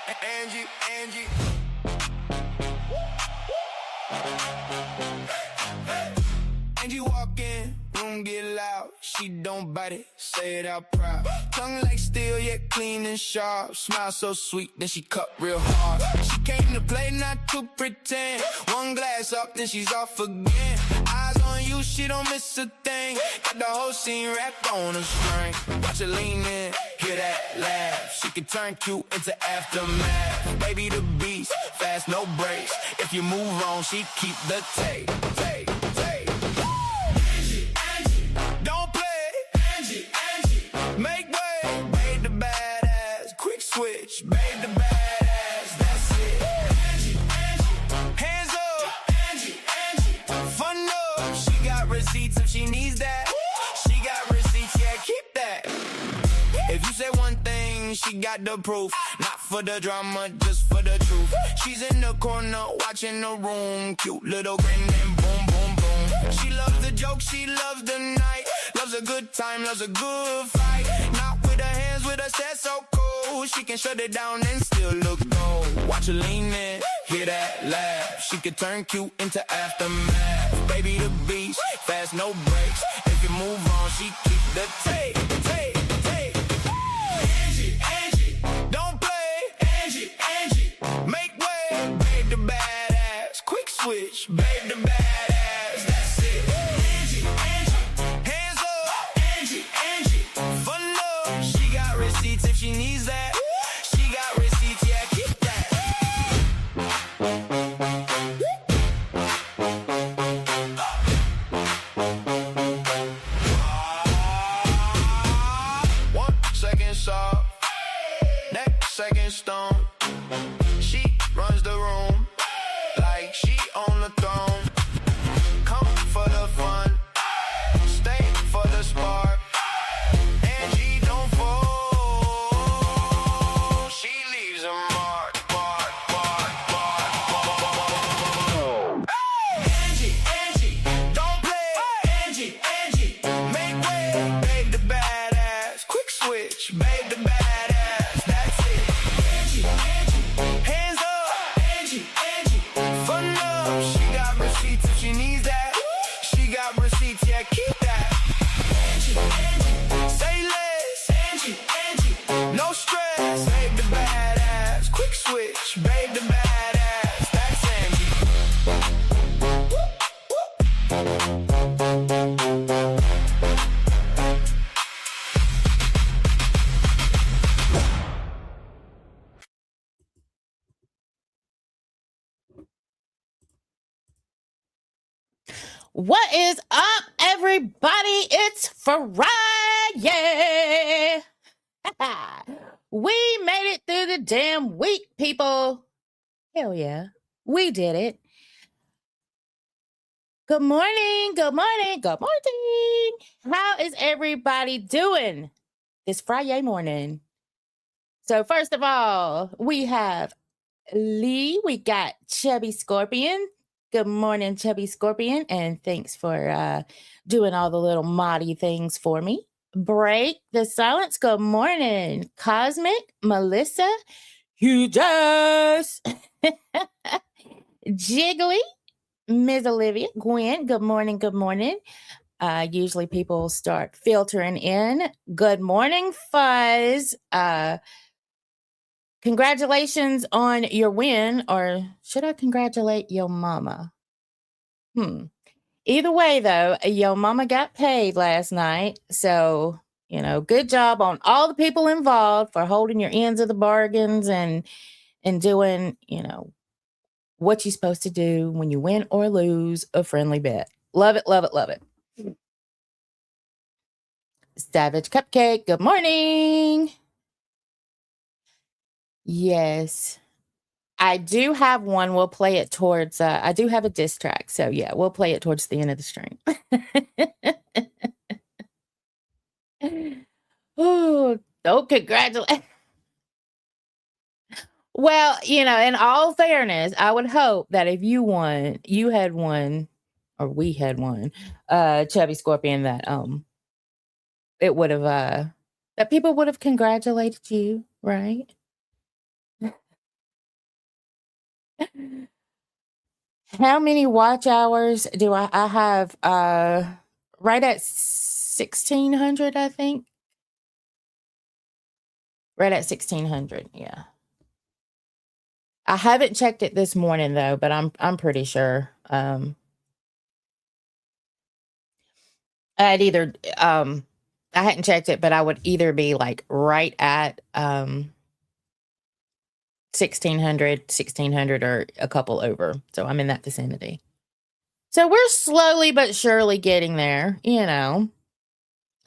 Angie. Angie walk in, room get loud. She don't bite it, say it out proud. Tongue like steel, yet clean and sharp. Smile so sweet, then she cut real hard. She came to play, not to pretend. One glass up, then she's off again. Eyes on you, she don't miss a thing. Got the whole scene wrapped on a string. Watch her lean in, hear that laugh. She can turn cute into aftermath. Baby the beast, fast no brakes. If you move wrong, she keep the tape. Don't play, Angie. Make way, babe the badass. Quick switch, babe the badass. That's it. Angie. Hands up, Angie. Fun up, she got receipts if she needs that. She got receipts, yeah, keep that. If you say one thing, she got the proof. Not for the drama, just for the truth. She's in the corner, watching the room. Cute little grin and boom, boom, boom. She loves the joke, she loves the night. Loves a good time, loves a good fight. Not with her hands, with her set so cool. She can shut it down and still look gold. Watch her lean in, hear that laugh. She can turn cute into aftermath. Baby the beast, fast no brakes. If you move on, she keep the tape. Angie, don't play, Angie. Make way, babe the badass. Quick switch, babe the badass. That's it. Angie. Hands up, Angie. Fun love, she got receipts if she needs that. She got receipts, yeah, keep that. One second soft, next second stone. She runs the room like she on the throne. Come for the fun, stay for the spark. Angie don't fall, she leaves a mark. Angie, don't play, Angie. Make way, babe the badass. Quick switch, babe the badass. That's it. Hands up, Angie. Fun love, she got receipts if she needs that. She got receipts, yeah, keep that. Say less, Angie. No stress, babe the badass. Quick switch, babe the badass. That's Angie. What is up, everybody? It's FRI-YAY. We made it through the damn week, people. Hell yeah, we did it. Good morning. How is everybody doing this Friday morning? So first of all, we have Lee. We got Chubby Scorpion. Good morning, Chubby Scorpion, and thanks for doing all the little moddy things for me. Break the silence. Good morning, Cosmic, Melissa, Hughes, Jiggly, Ms. Olivia, Gwen. Good morning. Usually people start filtering in. Good morning, Fuzz. Congratulations on your win, or should I congratulate your mama? Either way, though, your mama got paid last night. So, good job on all the people involved for holding your ends of the bargains and doing, what you're supposed to do when you win or lose a friendly bet. Love it. Savage Cupcake, good morning. Yes. I do have one. We'll play it towards, I do have a diss track. So yeah, we'll play it towards the end of the stream. Oh, congratulations. Well, in all fairness, I would hope that if you won, you had won, or we had won, Chubby Scorpion, that it would have that people would have congratulated you, right? How many watch hours do I have? Right at 1,600, I think. Right at 1,600, yeah. I haven't checked it this morning though, but I'm pretty sure. I'd either I hadn't checked it, but I would either be like right at 1,600, or a couple over. So I'm in that vicinity. So we're slowly but surely getting there, you know.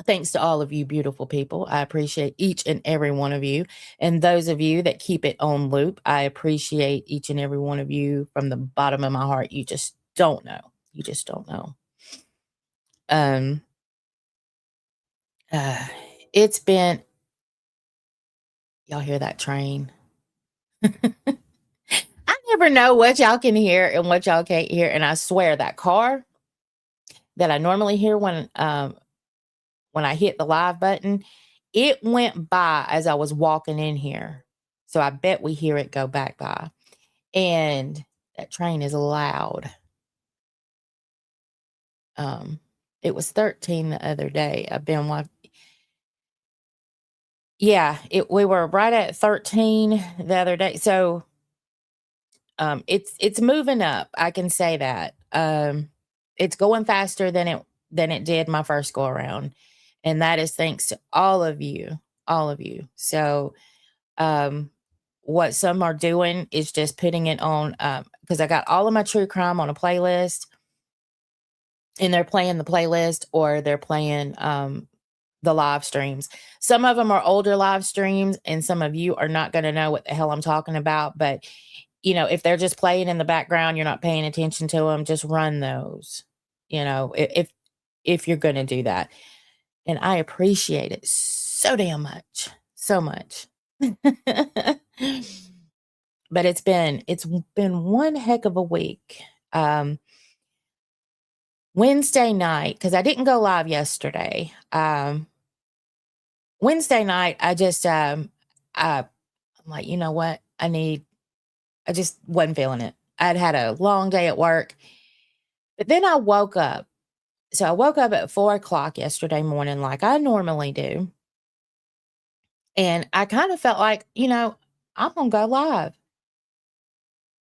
Thanks to all of you beautiful people. I appreciate each and every one of you. And those of you that keep it on loop, I appreciate each and every one of you from the bottom of my heart. You just don't know. You just don't know. Um uh, it's been, y'all hear that train? I never know what y'all can hear and what y'all can't hear. And I swear that car that I normally hear when I hit the live button, it went by as I was walking in here. So I bet we hear it go back by. And that train is loud. It was 13 the other day. I've been watching. Yeah, we were right at 13 the other day. So it's moving up. I can say that. It's going faster than it did my first go around. And that is thanks to all of you. All of you. So what some are doing is just putting it on, because I got all of my true crime on a playlist, and they're playing the playlist, or they're playing the live streams. Some of them are older live streams, and some of you are not going to know what the hell I'm talking about. But you know, if they're just playing in the background, you're not paying attention to them, just run those. You know, if you're going to do that, and I appreciate it so damn much, so much. But it's been one heck of a week. Wednesday night, because I didn't go live yesterday. Wednesday night, I'm like, you know what? I just wasn't feeling it. I'd had a long day at work, but then I woke up. So I woke up at 4 o'clock yesterday morning, like I normally do. And I kind of felt like, you know, I'm going to go live.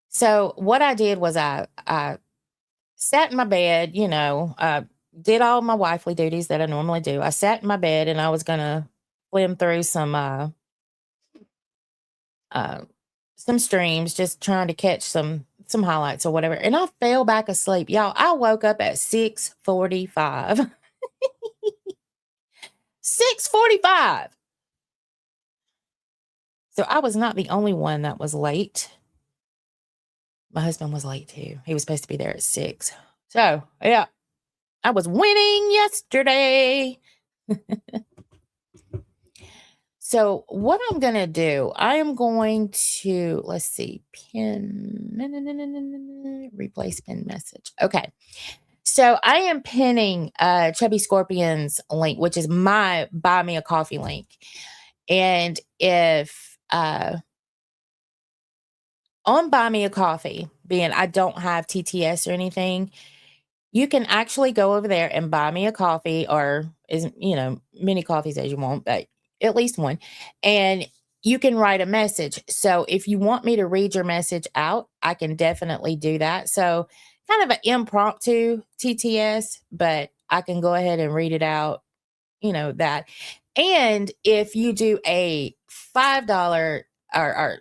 So what I did was I sat in my bed, you know, did all my wifely duties that I normally do. I sat in my bed and I was going to flim through some streams, just trying to catch some highlights or whatever. And I fell back asleep. Y'all, I woke up at 6:45. 6:45. So I was not the only one that was late. My husband was late too. He was supposed to be there at 6. So, yeah, I was winning yesterday. So, what I'm going to do, I am going to, let's see, replace pin message. Okay. So, I am pinning Chubby Scorpion's link, which is my Buy Me a Coffee link. And if on Buy Me a Coffee, being I don't have TTS or anything, you can actually go over there and buy me a coffee, or many coffees as you want, but at least one. And you can write a message. So if you want me to read your message out, I can definitely do that. So kind of an impromptu TTS, but I can go ahead and read it out, that. And if you do a $5 or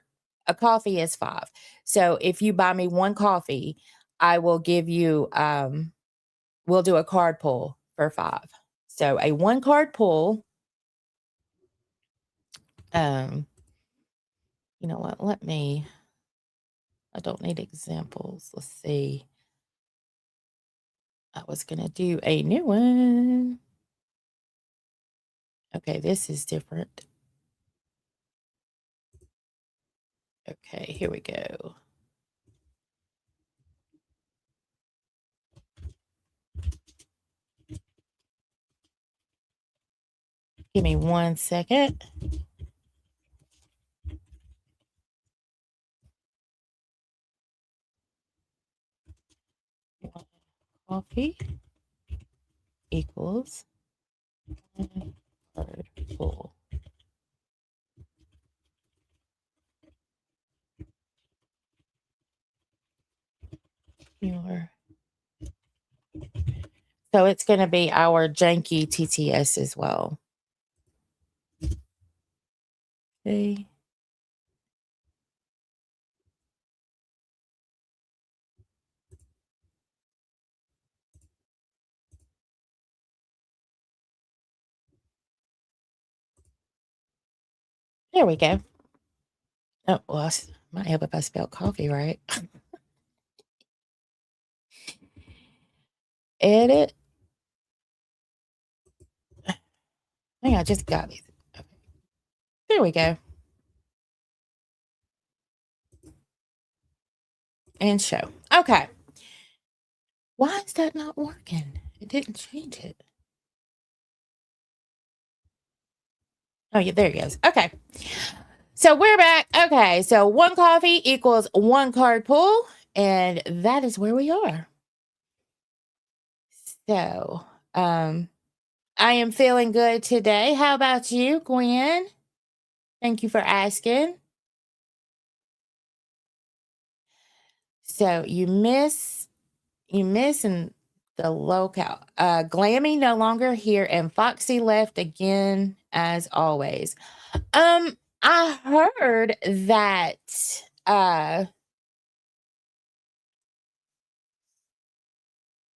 a coffee is 5. So if you buy me one coffee, I will give you we'll do a card pull for 5. So a 1 card pull. You know what? I don't need examples. Let's see. I was going to do a new one. Okay, this is different. Okay, here we go. Give me 1 second. coffee equals 1 card pull. So it's going to be our janky TTS as well. Okay. There we go. Oh, well, I might help if I spelled coffee right. Edit. I think I just got these. Okay. There we go. And show. Okay. Why is that not working? It didn't change it. Oh, yeah, there it goes. Okay. So we're back. Okay. So 1 coffee equals 1 card pull. And that is where we are. So, I am feeling good today. How about you, Gwen? Thank you for asking. So you miss in the locale. Glammy no longer here, and Foxy left again as always. I heard that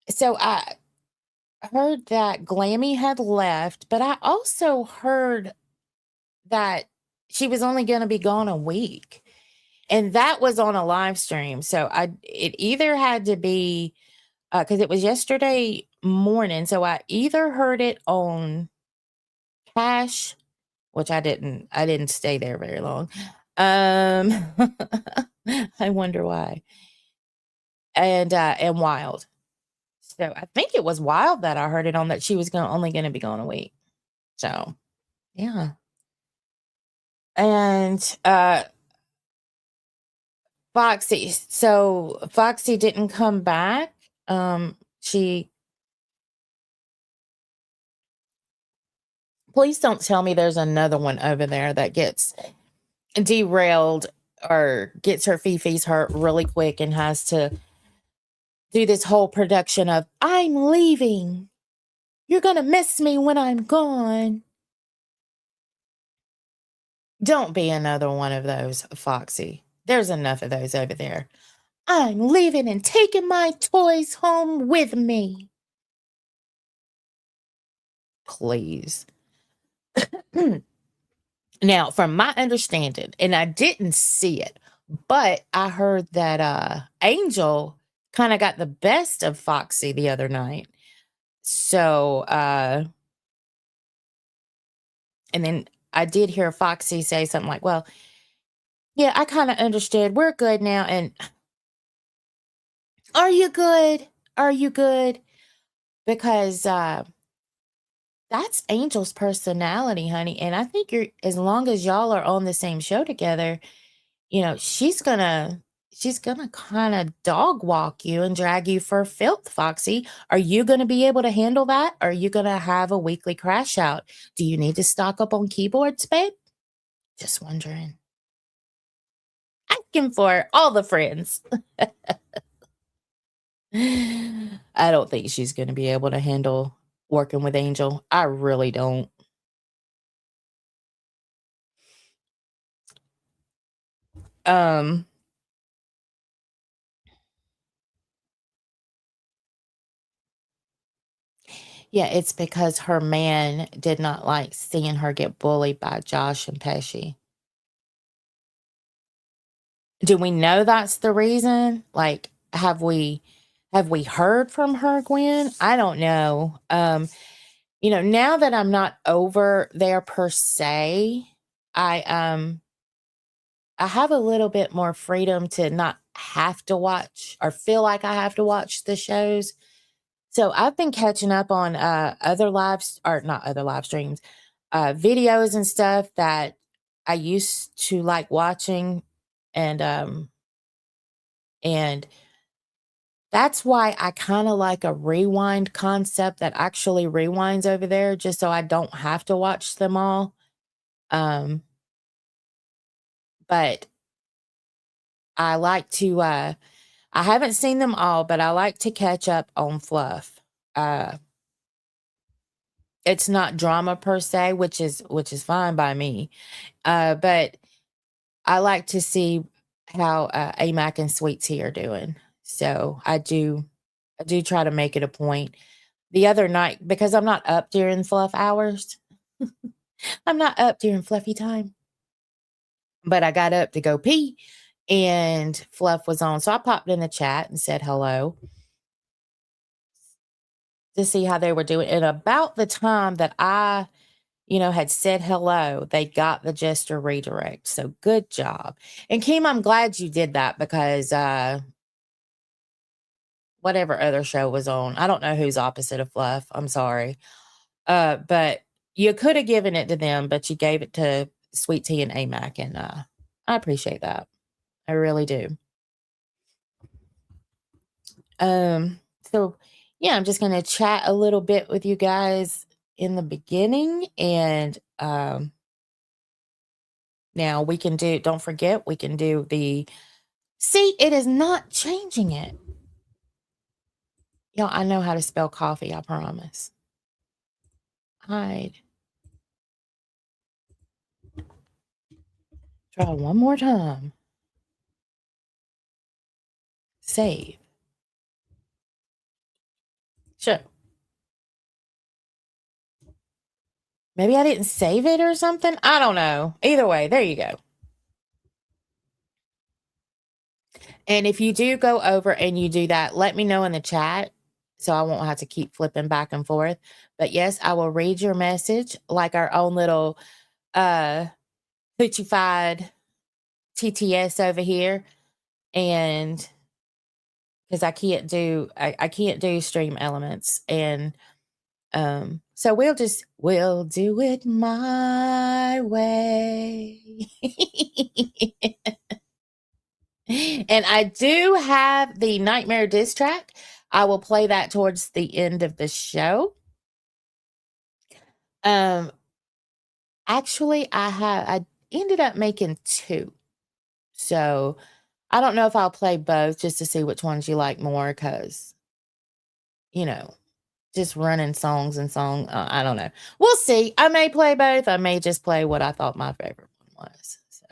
so I heard that Glammy had left, but I also heard that she was only going to be gone a week. And that was on a live stream. So it either had to be because it was yesterday morning. So I either heard it on Cash, which I didn't stay there very long. I wonder why. And Wild. So I think it was Wild that I heard it on, that she was only going to be gone a week. So yeah. And Foxy. So Foxy didn't come back. Please don't tell me there's another one over there that gets derailed or gets her fifis hurt really quick and has to do this whole production of, I'm leaving. You're going to miss me when I'm gone. Don't be another one of those, Foxy. There's enough of those over there. I'm leaving and taking my toys home with me. Please. Now, from my understanding, and I didn't see it, but I heard that Angel kind of got the best of Foxy the other night. So, and then I did hear Foxy say something like, well, yeah, I kind of understood. We're good now. And are you good? Are you good? Because that's Angel's personality, honey. And I think as long as y'all are on the same show together, she's gonna kind of dog walk you and drag you for filth, Foxy. Are you gonna be able to handle that? Are you gonna have a weekly crash out? Do you need to stock up on keyboards, babe? Just wondering. Asking for all the friends. I don't think she's gonna be able to handle working with Angel. I really don't. Yeah, it's because her man did not like seeing her get bullied by Josh and Pesci. Do we know that's the reason? Like, have we heard from her, Gwen? I don't know. Now that I'm not over there per se, I have a little bit more freedom to not have to watch or feel like I have to watch the shows. So I've been catching up on other lives, or not other live streams, videos and stuff that I used to like watching, and That's why I kind of like a rewind concept that actually rewinds over there, just so I don't have to watch them all. But I like to, I haven't seen them all, but I like to catch up on fluff. It's not drama per se, which is fine by me. But I like to see how AMAC and Sweet Tea are doing. So I do try to make it a point. The other night, because I'm not up during fluff hours, I'm not up during fluffy time, but I got up to go pee and fluff was on. So I popped in the chat and said hello to see how they were doing. And about the time that I, had said hello, they got the gesture redirect. So good job. And Kim, I'm glad you did that because whatever other show was on, I don't know who's opposite of fluff. I'm sorry. But you could have given it to them, but you gave it to Sweet Tea and AMAC, and I appreciate that. I really do. So yeah, I'm just gonna chat a little bit with you guys in the beginning, and now we can do. Don't forget, we can do the. See, it is not changing it. I know how to spell coffee. I promise. Hide. Try one more time. Save. Sure. Maybe I didn't save it or something. I don't know. Either way, there you go. And if you do go over and you do that, let me know in the chat so I won't have to keep flipping back and forth. But yes, I will read your message like our own little hoochified TTS over here. And because I can't do stream elements. And so we'll do it my way. And I do have the Nightmare diss track. I will play that towards the end of the show. Actually, I ended up making 2. So I don't know if I'll play both just to see which ones you like more, because just running songs and I don't know. We'll see. I may play both. I may just play what I thought my favorite one was. So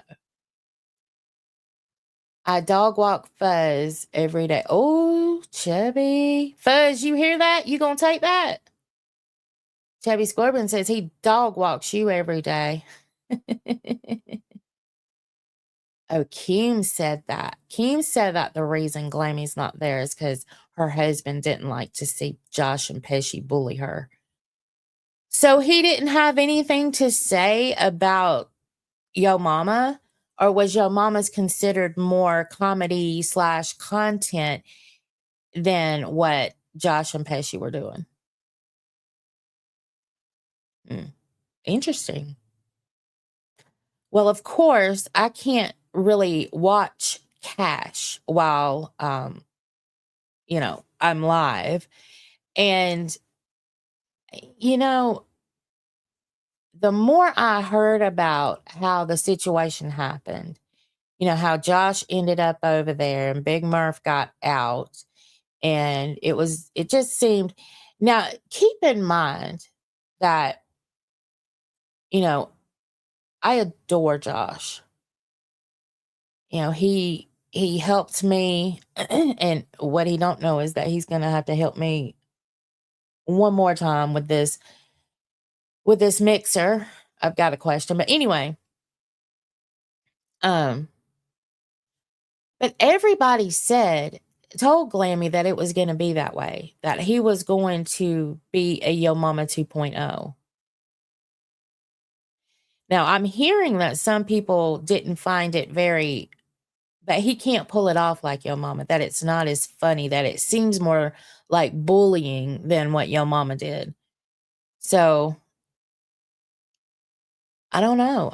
I dog walk Fuzz every day. Oh, Chubby. Fuzz, you hear that? You gonna take that? Chubby Scorpion says he dog walks you every day. Oh, Keem said that. Keem said that the reason Glammy's not there is because her husband didn't like to see Josh and Pesci bully her. So he didn't have anything to say about Yo Mama? Or was Yo Mama's considered more comedy / content than what Josh and Pesci were doing? Interesting. Well, of course, I can't really watch Cash while I'm live. And the more I heard about how the situation happened, how Josh ended up over there and Big Murph got out, and it just seemed. Now, keep in mind that I adore Josh. He helped me, and what he don't know is that he's gonna have to help me one more time with this mixer. I've got a question, but anyway, but everybody told Glammy that it was going to be that way, that he was going to be a Yo Mama 2.0. Now, I'm hearing that some people didn't find it that he can't pull it off like Yo Mama, that it's not as funny, that it seems more like bullying than what Yo Mama did. So, I don't know.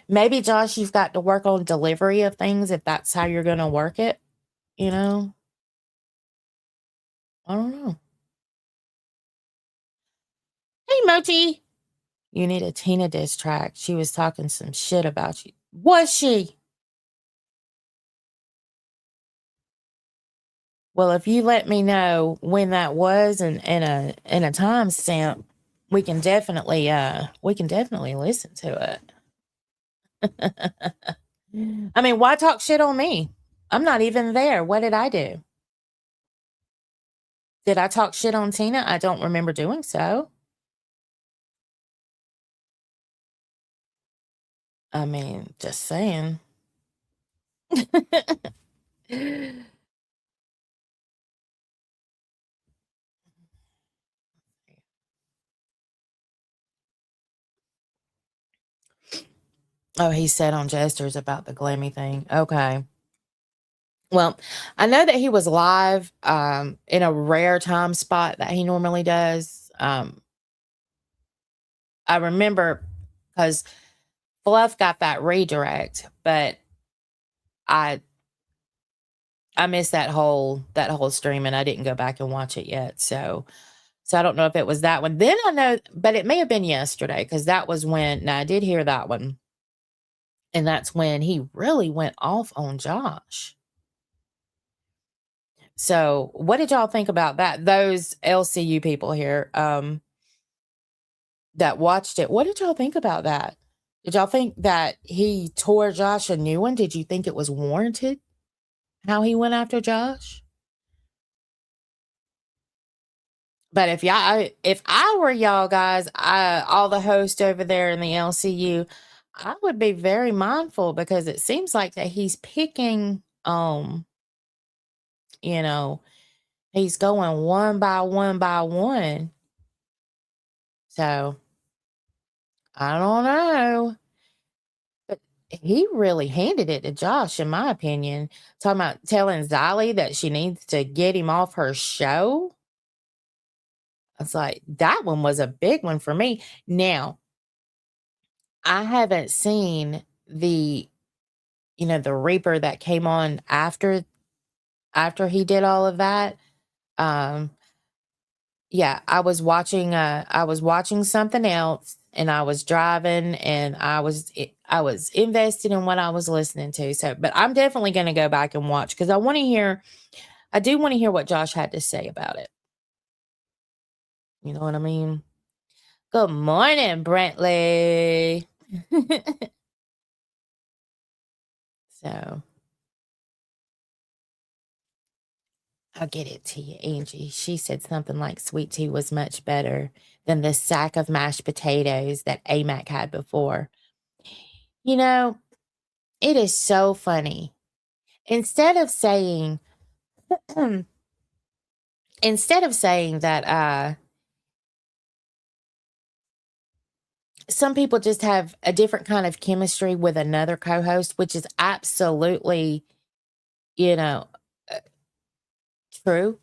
Maybe, Josh, you've got to work on delivery of things if that's how you're going to work it, I don't know. Hey, Mochi. You need a Tina diss track. She was talking some shit about you. Was she? Well, if you let me know when that was and a timestamp, we can definitely listen to it. I mean, why talk shit on me? I'm not even there. What did I do? Did I talk shit on Tina? I don't remember doing so. I mean, just saying. Oh, he said on Jesters about the Glammy thing. Okay. Well, I know that he was live in a rare time spot that he normally does. I remember because Fluff got that redirect, but I missed that whole stream and I didn't go back and watch it yet. So I don't know if it was that one. Then I know, but it may have been yesterday because that was when. Now I did hear that one, and that's when he really went off on Josh. So what did y'all think about that? Those LCU people here that watched it, what did y'all think about that? Did y'all think that he tore Josh a new one? Did you think it was warranted how he went after Josh? But if I were y'all guys, all the hosts over there in the LCU, I would be very mindful because it seems like that he's picking, you know, he's going one by one by one. So I don't know. But he really handed it to Josh, in my opinion. Talking about telling Zali that she needs to get him off her show. It's like that one was a big one for me. Now, I haven't seen the Reaper that came on after he did all of that. Um, yeah, I was watching something else and I was driving and I was invested in what I was listening to. So, but I'm definitely going to go back and watch because I do want to hear what Josh had to say about it. You know what I mean? Good morning, Brentley. So I'll get it to you, Angie. She said something like sweet tea was much better than the sack of mashed potatoes that AMAC had before. You know, it is so funny. Instead of saying, that some people just have a different kind of chemistry with another co-host, which is absolutely, you know, uh, true.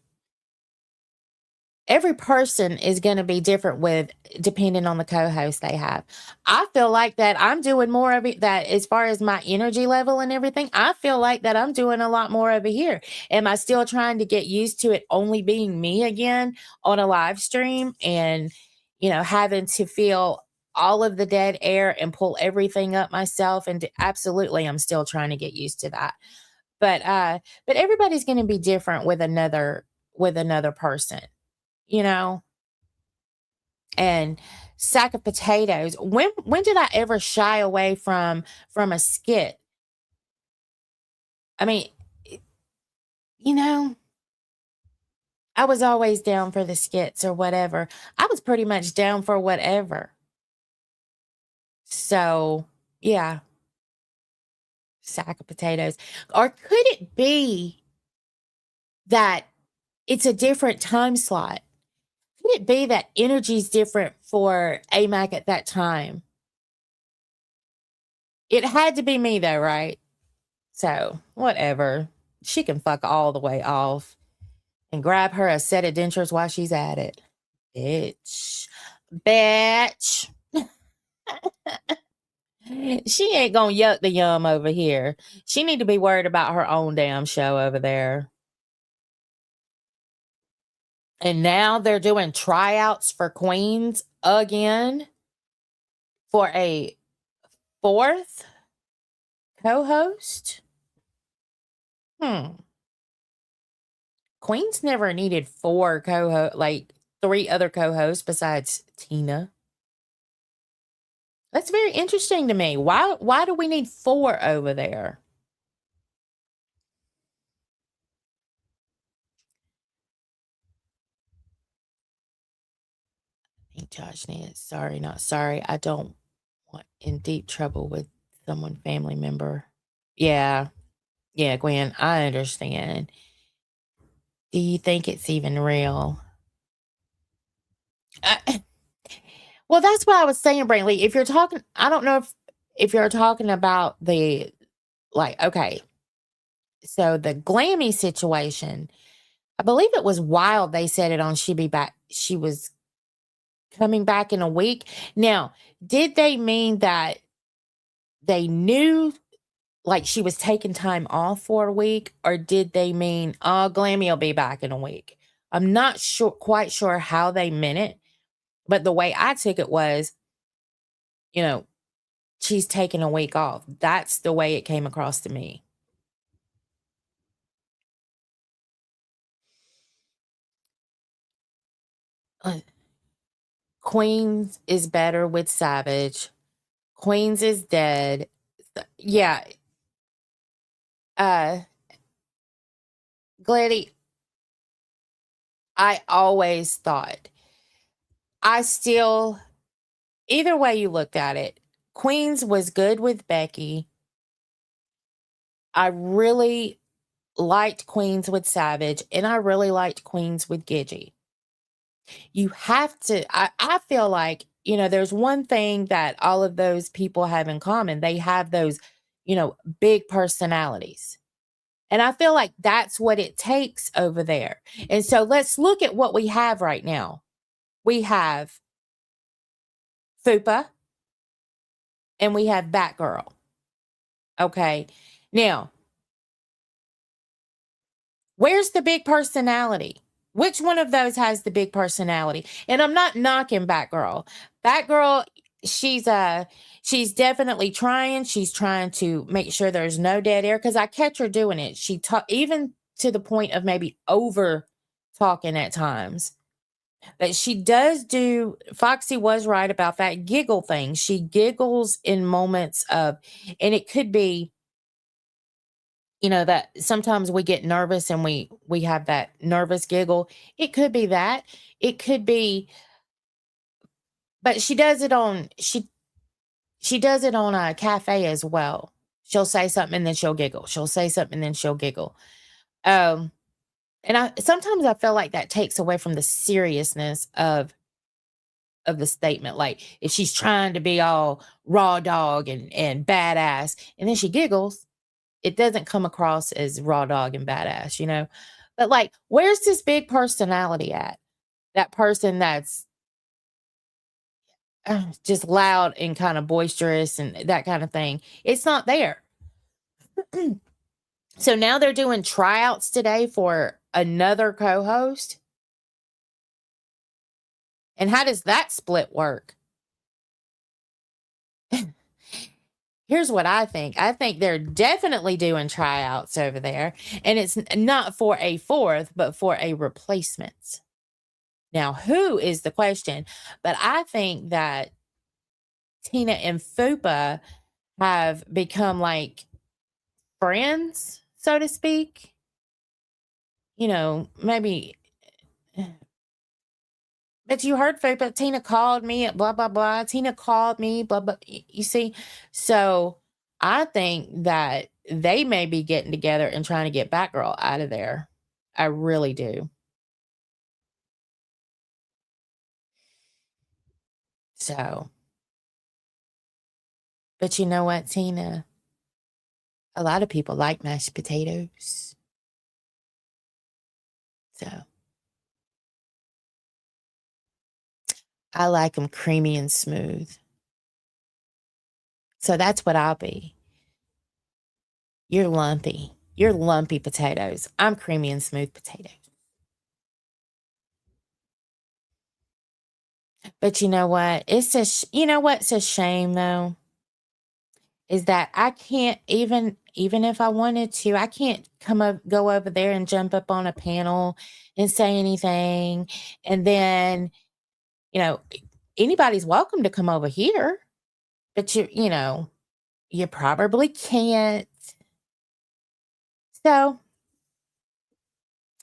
Every person is going to be different depending on the co-host they have. I feel like that I'm doing more of it, that as far as my energy level and everything, I feel like that I'm doing a lot more over here. Am I still trying to get used to it only being me again on a live stream and, having to feel all of the dead air and pull everything up myself? And absolutely, I'm still trying to get used to that. But everybody's going to be different with another person, you know, and sack of potatoes. When did I ever shy away from a skit? I mean, you know, I was always down for the skits or whatever. I was pretty much down for whatever. So, yeah, sack of potatoes. Or could it be that it's a different time slot? Could it be that energy's different for AMAC at that time? It had to be me though, right? So, whatever. She can fuck all the way off and grab her a set of dentures while she's at it. Bitch. Bitch. She ain't gonna yuck the yum over here. She need to be worried about her own damn show over there. And now they're doing tryouts for queens again for a fourth co-host. Queens never needed four co-host, like three other co-hosts besides Tina. That's very interesting to me. Why do we need four over there? Hey, Josh Nance, sorry, not sorry. I don't want in deep trouble with someone family member. Yeah. Yeah, Gwen, I understand. Do you think it's even real? Well, that's what I was saying, Brantley. If you're talking, I don't know if you're talking about the like, okay, so the Glammy situation, I believe it was Wild. They said it on She Be Back. She was coming back in a week. Now, did they mean that they knew like she was taking time off for a week, or did they mean, oh, Glammy will be back in a week? I'm not quite sure how they meant it, but the way I took it was, you know, she's taking a week off. That's the way it came across to me. Queens is better with Savage. Queens is dead. Yeah. Gladdy, I always thought, I still, either way you looked at it, Queens was good with Becky. I really liked Queens with Savage, and I really liked Queens with Gidgy. You have to, I feel like, there's one thing that all of those people have in common. They have those, big personalities. And I feel like that's what it takes over there. And so let's look at what we have right now. We have Fupa and we have Batgirl. Okay. Now, where's the big personality? Which one of those has the big personality? And I'm not knocking Batgirl. Batgirl, she's definitely trying. She's trying to make sure there's no dead air, because I catch her doing it. She even to the point of maybe over talking at times. But she does do, Foxy was right about that giggle thing. She giggles in moments of, and it could be, that sometimes we get nervous and we have that nervous giggle. It could be that. It could be, but she does it on, she does it on a cafe as well. She'll say something and then she'll giggle. She'll say something and then she'll giggle. And I sometimes I feel like that takes away from the seriousness of the statement. Like if she's trying to be all raw dog and badass, and then she giggles, it doesn't come across as raw dog and badass. But like, where's this big personality at? That person that's just loud and kind of boisterous and that kind of thing. It's not there. So now they're doing tryouts today for another co-host. And how does that split work? Here's what I think. I think they're definitely doing tryouts over there. And it's not for a fourth, but for a replacement. Now, who is the question? But I think that Tina and Fupa have become like friends, so to speak. Maybe. But you heard Fupa. Tina called me at blah, blah, blah. Tina called me, blah, blah. You see? So I think that they may be getting together and trying to get Batgirl out of there. I really do. So, but you know what, Tina? A lot of people like mashed potatoes. So I like them creamy and smooth. So that's what I'll be. You're lumpy. You're lumpy potatoes. I'm creamy and smooth potatoes. But you know what? You know what's a shame though is that I can't even if I wanted to, I can't go over there and jump up on a panel and say anything. And then, you know, anybody's welcome to come over here, but you probably can't. So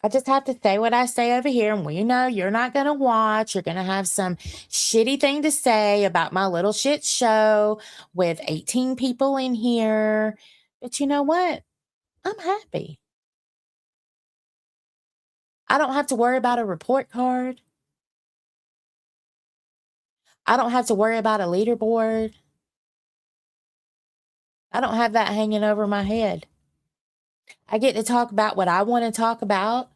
I just have to say what I say over here. And you're not going to watch. You're going to have some shitty thing to say about my little shit show with 18 people in here. But you know what? I'm happy. I don't have to worry about a report card. I don't have to worry about a leaderboard. I don't have that hanging over my head. I get to talk about what I want to talk about.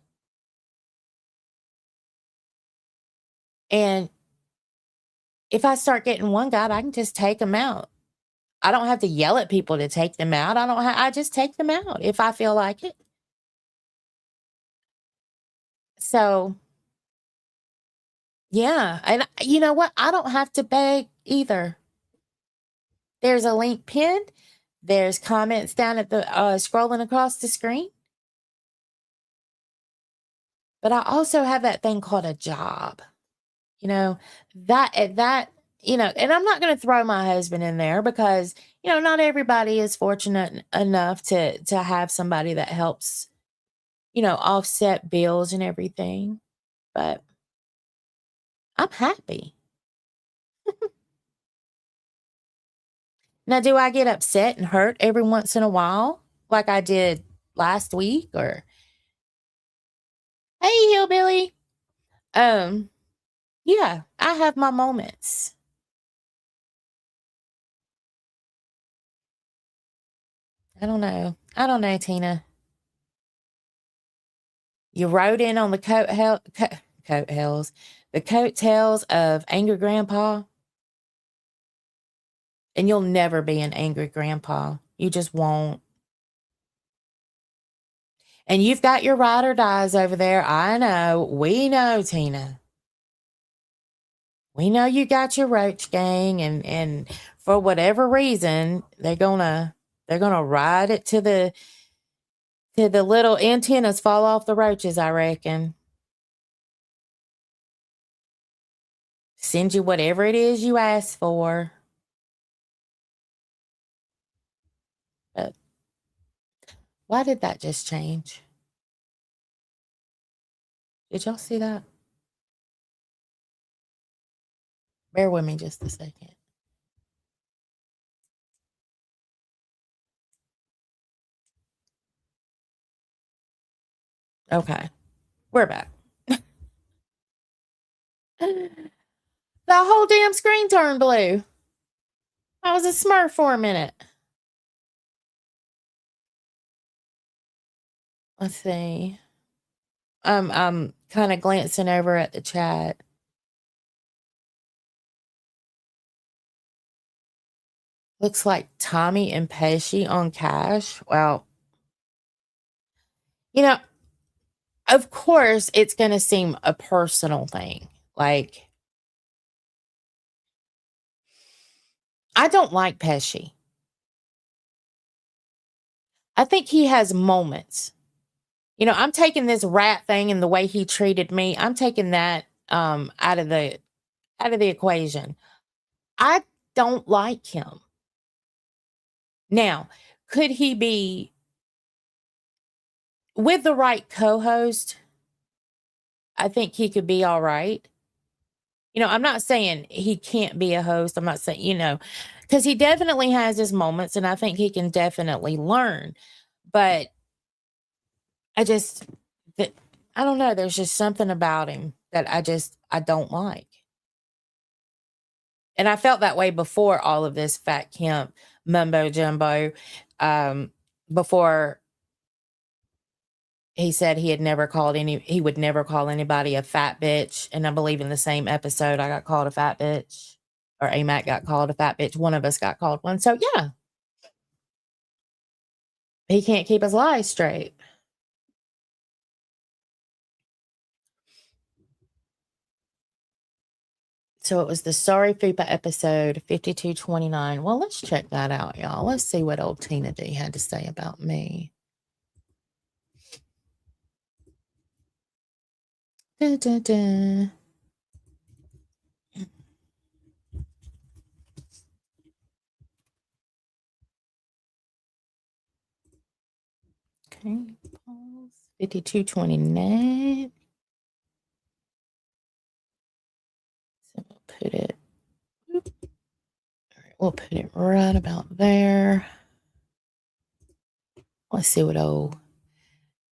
And if I start getting one guy, I can just take them out. I don't have to yell at people to take them out. I just take them out if I feel like it. So, yeah. And you know what? I don't have to beg either. There's a link pinned. There's comments down at the scrolling across the screen. But I also have that thing called a job. You know, that and I'm not going to throw my husband in there because, not everybody is fortunate enough to have somebody that helps, offset bills and everything. But I'm happy. Now, do I get upset and hurt every once in a while like I did last week or hey, hillbilly? Yeah, I have my moments. I don't know. I don't know, Tina. You rode in on the the coattails of Angry Grandpa, and you'll never be an angry grandpa. You just won't. And you've got your ride or dies over there. I know. We know, Tina. We know you got your roach gang, and for whatever reason, they're gonna ride it to the little antennas fall off the roaches, I reckon. Send you whatever it is you ask for. But why did that just change? Did y'all see that? Bear with me just a second. Okay, we're back. The whole damn screen turned blue. I was a smurf for a minute. Let's see. I'm kind of glancing over at the chat. Looks like Tommy and Pesci on Cash. Well, of course, it's going to seem a personal thing. Like, I don't like Pesci. I think he has moments. I'm taking this rat thing and the way he treated me. I'm taking that out of the equation. I don't like him. Now, could he be with the right co-host? I think he could be all right. I'm not saying he can't be a host. I'm not saying, because he definitely has his moments and I think he can definitely learn. But I don't know. There's just something about him that I don't like. And I felt that way before all of this fat camp mumbo jumbo. Before he said he would never call anybody a fat bitch. And I believe in the same episode, I got called a fat bitch, or AMAC got called a fat bitch. One of us got called one. So yeah, he can't keep his lies straight. So it was the Sorry Fupa episode 5229. Well, let's check that out, y'all. Let's see what old Tina D had to say about me. Da, da, da. Okay, pause. 5229. So we'll put it. All right, we'll put it right about there. Let's see what old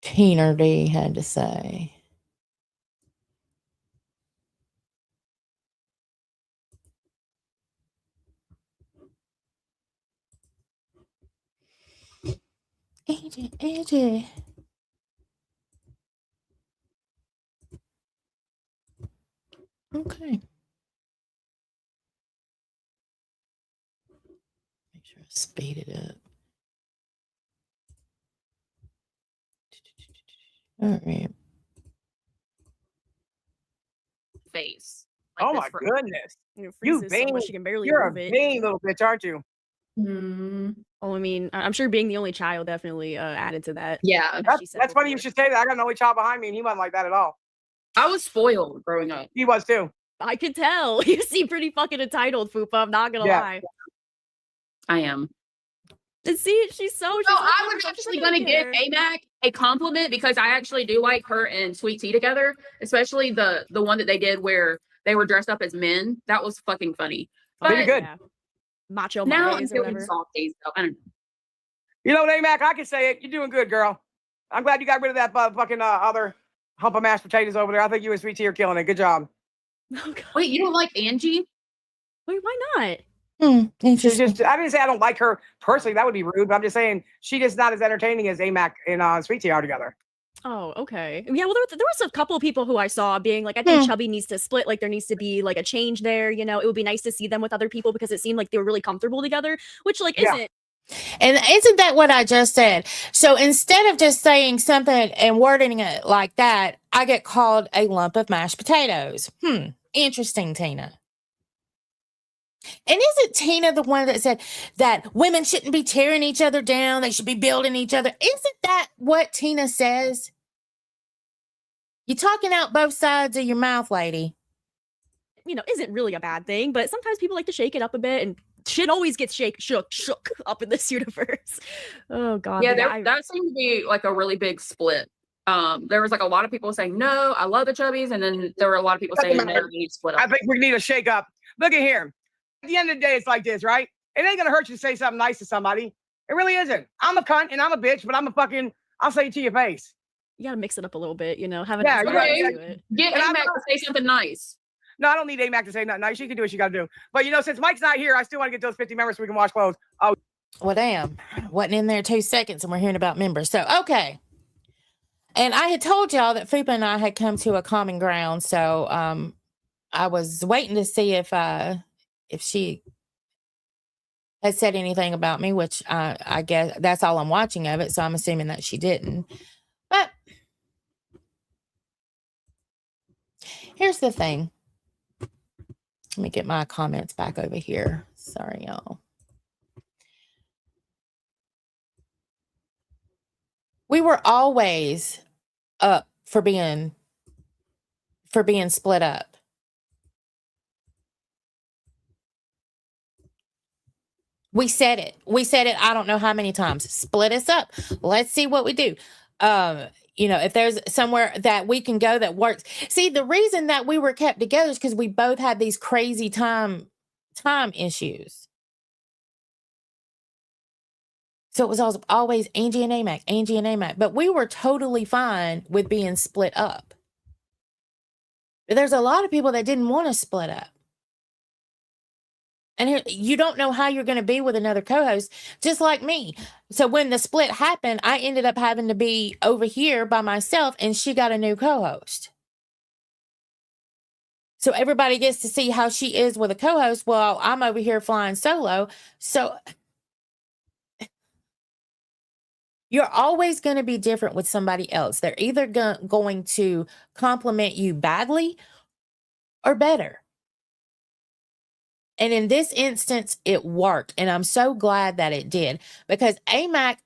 Tina D had to say. AJ. Okay. Make sure I speed it up. All right. Face. Oh my goodness. It You freezes so vain, much she can barely you're a move it. vain little bitch, aren't you? Oh, I mean, I'm sure being the only child definitely added to that. Yeah. as she said That's funny you before. should say that. I got an only child behind me and he wasn't like that at all. I was spoiled growing up. He was too. I could tell. You seem pretty fucking entitled, Fupa. I'm not gonna Yeah. lie. I am. And see, she's so. So I was actually going to give AMAC a compliment because I actually do like her and Sweet Tea together, especially the one that they did where they were dressed up as men. That was fucking funny. They did But good. Yeah. Macho now I'm Mondays or feeling whatever. softies. So I don't know. You know what, AMAC, I can say it. You're doing good, girl. I'm glad you got rid of that fucking other hump of mashed potatoes over there. I think you and Sweet Tea are killing it. Good job. Oh, God. Wait, you don't like Angie? Wait, why not? She's Interesting. just, I didn't say I don't like her personally. That would be rude. But I'm just saying she just not as entertaining as AMAC and Sweet Tea are together. Oh, okay. Yeah, well, there was a couple of people who I saw being like, I think Chubby needs to split. Like, there needs to be like a change there. You know, it would be nice to see them with other people because it seemed like they were really comfortable together, which like Yeah. isn't. And isn't that what I just said? So instead of just saying something and wording it like that, I get called a lump of mashed potatoes. Interesting, Tina. And isn't Tina the one that said that women shouldn't be tearing each other down? They should be building each other. Isn't that what Tina says? You're talking out both sides of your mouth, lady. You know, isn't really a bad thing, but sometimes people like to shake it up a bit, and shit always gets shook up in this universe. Oh God. Yeah, but that seemed to be like a really big split. There was like a lot of people saying, no, I love the Chubbies. And then there were a lot of people saying, no, we need to split up. I think we need a shake up. Look at here. At the end of the day, it's like this, right? It ain't gonna hurt you to say something nice to somebody. It really isn't. I'm a cunt and I'm a bitch, but I'll say it to your face. you gotta mix it up a little bit, you know, have a Yeah, nice you gotta- balance to it. Get And I'm AMAC to say something nice. No, I don't need AMAC to say nothing nice. She can do what she gotta do. But you know, since Mike's not here, I still want to get those 50 members so we can wash clothes. Oh, Well, damn. Wasn't in there 2 seconds and we're hearing about members. So, okay. And I had told y'all that Fupa and I had come to a common ground. So I was waiting to see if she had said anything about me, which I guess that's all I'm watching of it. So I'm assuming that she didn't. But here's the thing. Let me get my comments back over here. Sorry, y'all. We were always up for being split up. We said it. I don't know how many times. Split us up. Let's see what we do. You know, if there's somewhere that we can go that works. See, the reason that we were kept together is because we both had these crazy time issues. So it was always Angie and AMAC. But we were totally fine with being split up. But there's a lot of people that didn't want to split up. And you don't know how you're going to be with another co-host, just like me. So when the split happened, I ended up having to be over here by myself, and she got a new co-host. So everybody gets to see how she is with a co-host. Well, I'm over here flying solo. So you're always going to be different with somebody else. They're either going to compliment you badly or better. And in this instance, it worked. And I'm so glad that it did, because AMAC,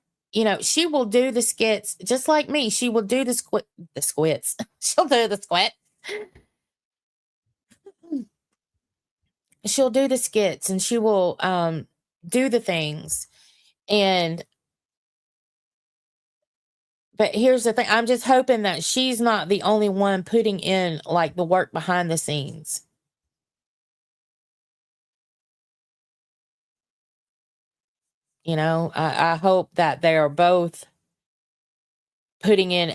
she will do the skits just like me. She will do the squits. She'll do the squat. She'll do the skits, and she will do the things. But here's the thing. I'm just hoping that she's not the only one putting in like the work behind the scenes. I hope that they are both putting in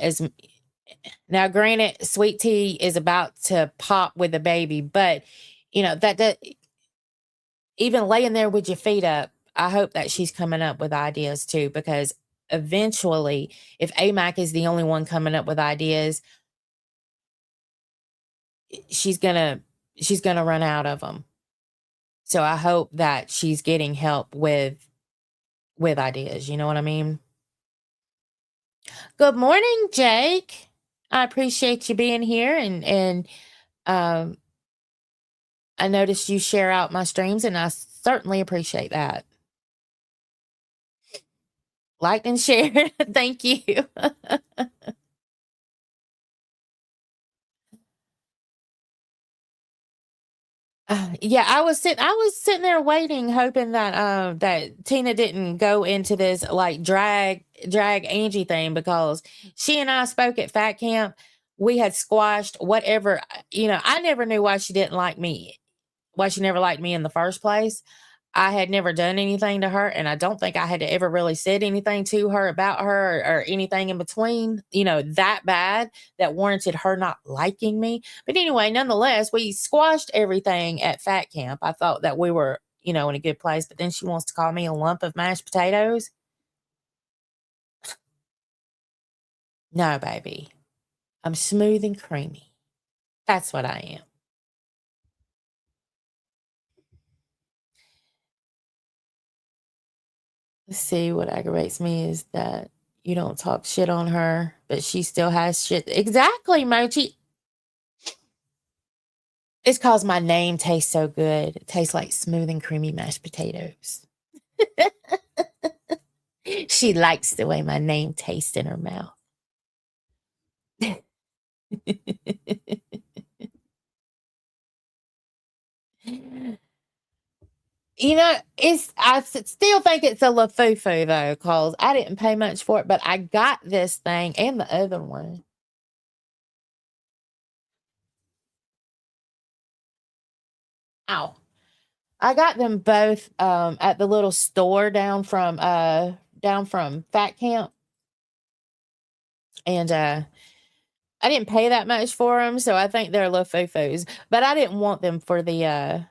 now. Granted, Sweet Tea is about to pop with the baby, but that even laying there with your feet up, I hope that she's coming up with ideas too, because eventually, if AMAC is the only one coming up with ideas, she's gonna run out of them. So I hope that she's getting help with ideas. You know what I mean? Good morning, Jake. I appreciate you being here, and I noticed you share out my streams, and I certainly appreciate that. Liked and shared. Thank you. Yeah, I was sitting there waiting, hoping that that Tina didn't go into this like drag Angie thing, because she and I spoke at Fat Camp. We had squashed whatever. I never knew why she didn't like me, why she never liked me in the first place. I had never done anything to her, and I don't think I had ever really said anything to her about her, or anything in between, that bad that warranted her not liking me. But anyway, nonetheless, we squashed everything at Fat Camp. I thought that we were, in a good place, but then she wants to call me a lump of mashed potatoes. No, baby. I'm smooth and creamy. That's what I am. Let's see, what aggravates me is that you don't talk shit on her, but she still has shit. Exactly, Mochi. It's because my name tastes so good. It tastes like smooth and creamy mashed potatoes. She likes the way my name tastes in her mouth. I still think it's a LaFufu though, because I didn't pay much for it, but I got this thing and the other one. Ow. I got them both at the little store down from Fat Camp. And I didn't pay that much for them, so I think they're LaFufus. But I didn't want them for the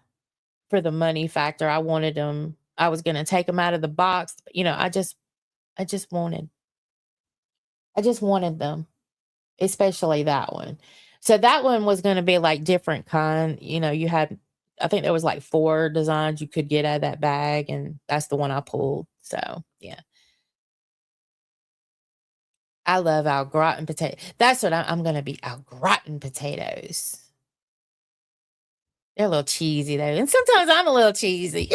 money factor. I wanted them. I was gonna take them out of the box. I just wanted them, especially that one. So that one was gonna be like different kind. You had, I think there was like 4 designs you could get out of that bag, and that's the one I pulled. So yeah. I love au gratin potato. That's what I'm gonna be, au gratin potatoes. They're a little cheesy though, and sometimes I'm a little cheesy.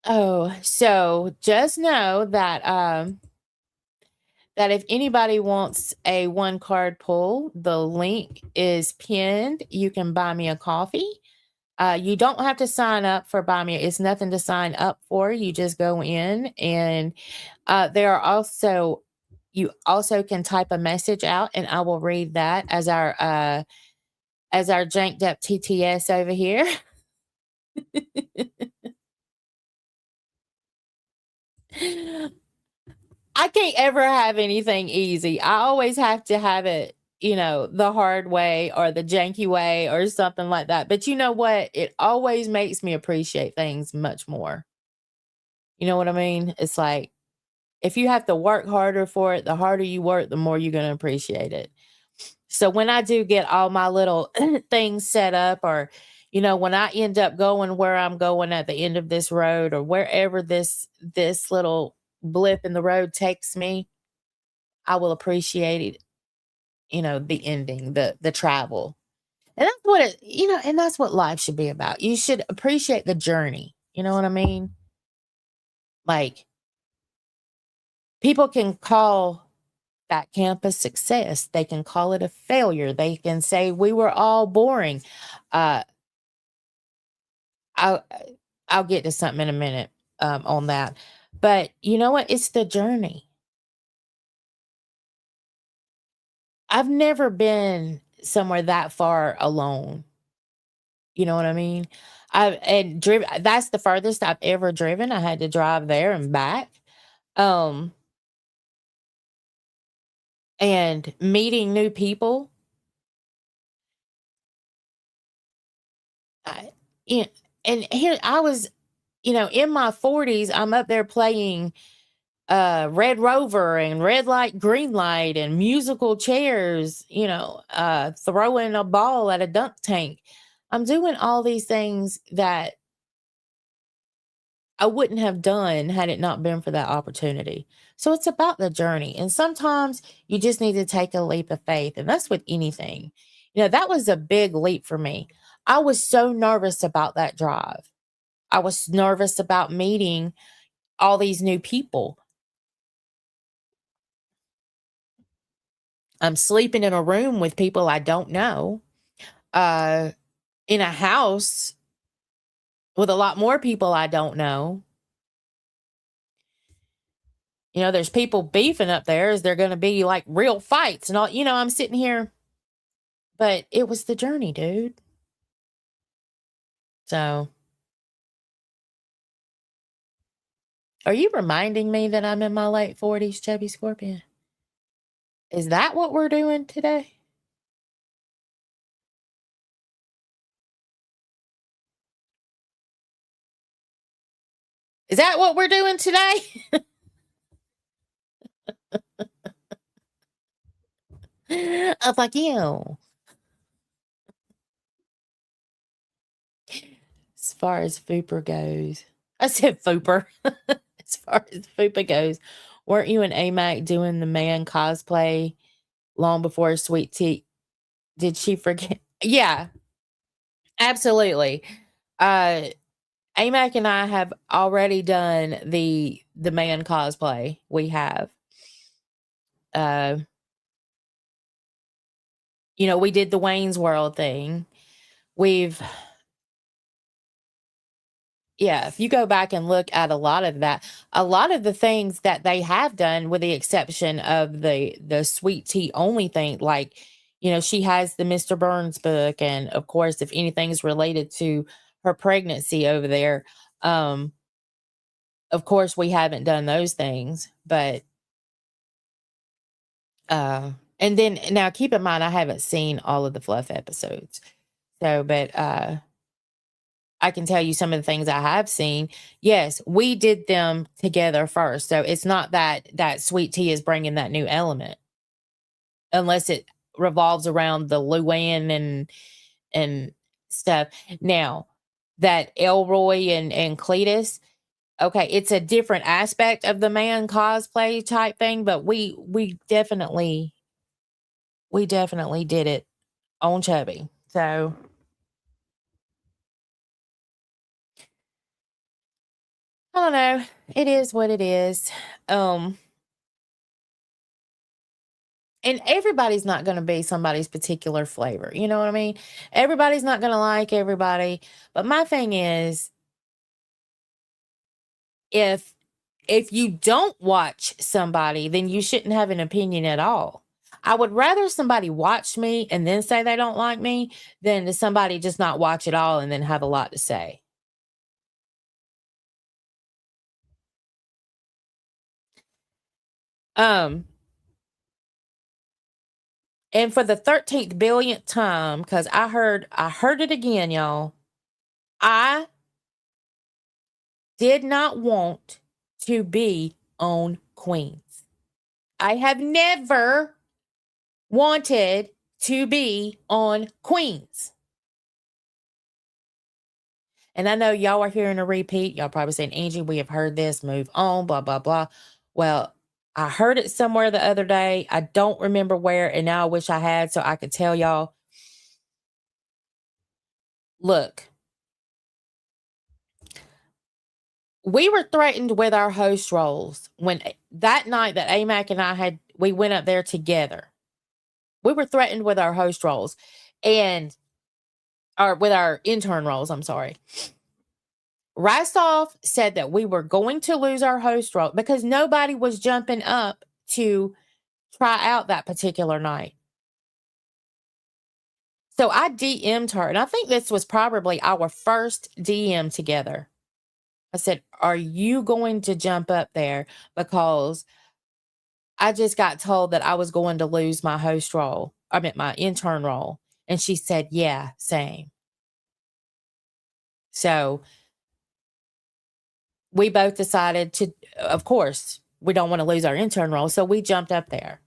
Oh, so just know that that if anybody wants a 1 card pull, the link is pinned. You can buy me a coffee. You don't have to sign up for Buy Me. It's nothing to sign up for. You just go in, and there are also, you also can type a message out, and I will read that as our janked up TTS over here. I can't ever have anything easy. I always have to have it, the hard way or the janky way or something like that. But you know what? It always makes me appreciate things much more. You know what I mean? It's like, if you have to work harder for it, the harder you work, the more you're going to appreciate it. So when I do get all my little things set up, or, when I end up going where I'm going at the end of this road, or wherever this little blip in the road takes me, I will appreciate it the ending, the travel. And that's what and that's what life should be about. You should appreciate the journey. You know what I mean? Like, people can call that campus success. They can call it a failure. They can say we were all boring. I'll I'll get to something in a minute on that. But you know what? It's the journey. I've never been somewhere that far alone. You know what I mean? That's the furthest I've ever driven. I had to drive there and back. Um, and meeting new people. I, yeah, and here I was, in my 40s, I'm up there playing Red Rover and Red Light, Green Light and musical chairs, throwing a ball at a dunk tank. I'm doing all these things that I wouldn't have done had it not been for that opportunity. So it's about the journey. And sometimes you just need to take a leap of faith. And that's with anything. That was a big leap for me. I was so nervous about that drive. I was nervous about meeting all these new people. I'm sleeping in a room with people I don't know, in a house with a lot more people I don't know. There's people beefing up there. Is there going to be like real fights and all? I'm sitting here, but it was the journey, dude. So, are you reminding me that I'm in my late 40s, Chubby Scorpion? Is that what we're doing today? Is that what we're doing today? I'm like, as far as Fooper goes, I said Fooper. As far as Fooper goes, weren't you and AMAC doing the man cosplay long before Sweet Tea? Did she forget? Yeah, absolutely. AMAC and I have already done the man cosplay. We have. We did the Wayne's World thing. If you go back and look at a lot of the things that they have done, with the exception of the Sweet Tea only thing, like, she has the Mr. Burns book. And of course, if anything's related to her pregnancy over there, of course, we haven't done those things, but, and then now keep in mind, I haven't seen all of the Fluff episodes. So, but, I can tell you some of the things I have seen. Yes, we did them together first. So it's not that Sweet Tea is bringing that new element, unless it revolves around the Luann and stuff. Now, that Elroy and Cletus, okay, it's a different aspect of the man cosplay type thing, but we definitely did it on Chubby. So I don't know. It is what it is. And everybody's not going to be somebody's particular flavor. You know what I mean? Everybody's not going to like everybody. But my thing is, if you don't watch somebody, then you shouldn't have an opinion at all. I would rather somebody watch me and then say they don't like me than to somebody just not watch at all and then have a lot to say. And for the 13th billionth time, because I heard it again, y'all. I did not want to be on Queens. I have never wanted to be on Queens. And I know y'all are hearing a repeat. Y'all probably saying, Angie, we have heard this, move on, blah, blah, blah. Well, I heard it somewhere the other day. I don't remember where, and now I wish I had so I could tell y'all. Look, we were threatened with our host roles when that night that AMAC and I we went up there together. We were threatened with our host roles or with our intern roles. I'm sorry. Rystov said that we were going to lose our host role because nobody was jumping up to try out that particular night. So I DM'd her, and I think this was probably our first DM together. I said, are you going to jump up there? Because I just got told that I was going to lose my host role. I meant my intern role. And she said, yeah, same. So we both decided to, of course, we don't want to lose our intern role. So we jumped up there.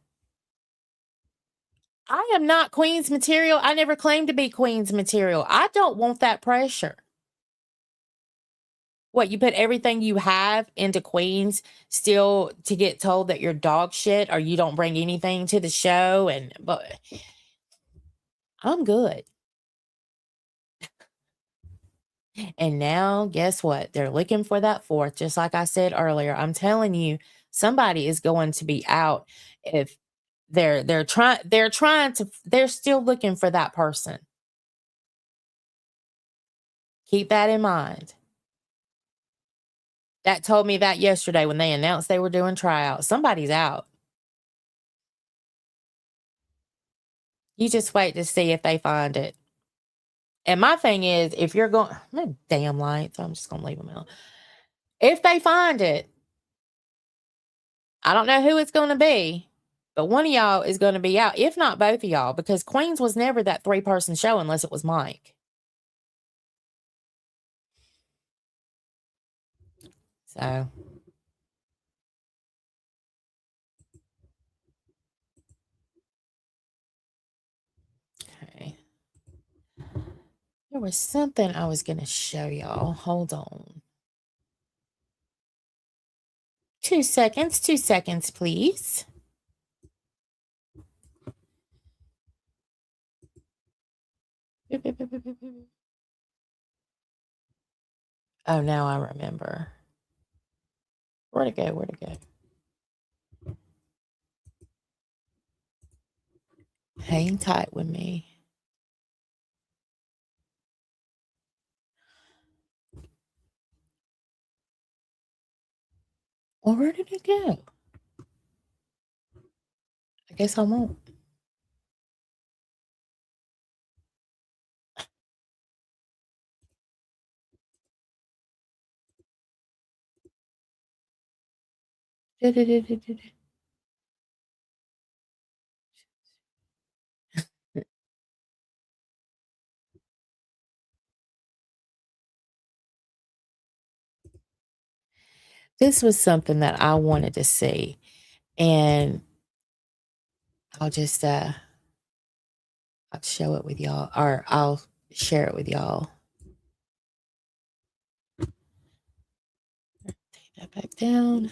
I am not Queen's material. I never claimed to be Queen's material. I don't want that pressure. What, you put everything you have into Queens still to get told that you're dog shit or you don't bring anything to the show? But I'm good. And now, guess what? They're looking for that fourth. Just like I said earlier, I'm telling you, somebody is going to be out if they're still looking for that person. Keep that in mind. That told me that yesterday when they announced they were doing tryouts. Somebody's out. You just wait to see if they find it. And my thing is, if you're going, damn lights, I'm just going to leave them out. If they find it, I don't know who it's going to be, but one of y'all is going to be out, if not both of y'all, because Queens was never that 3-person show unless it was Mike. So. Okay. There was something I was going to show y'all. Hold on. 2 seconds. 2 seconds, please. Oh, now I remember. Where'd it go? Where'd it go? Hang tight with me. Well, where did it go? I guess I won't. This was something that I wanted to see, and I'll just I'll show it with y'all, or I'll share it with y'all. Take that back down.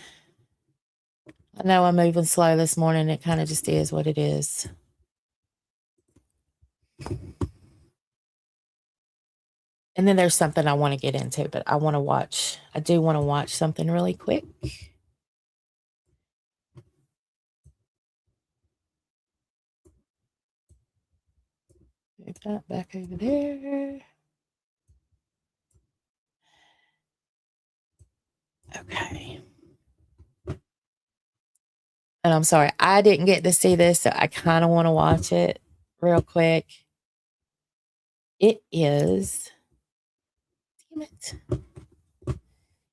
I know I'm moving slow this morning. It kind of just is what it is. And then there's something I want to get into, but I do want to watch something really quick. Move that back over there. Okay. And I'm sorry, I didn't get to see this, so I kind of want to watch it real quick. It is, damn it.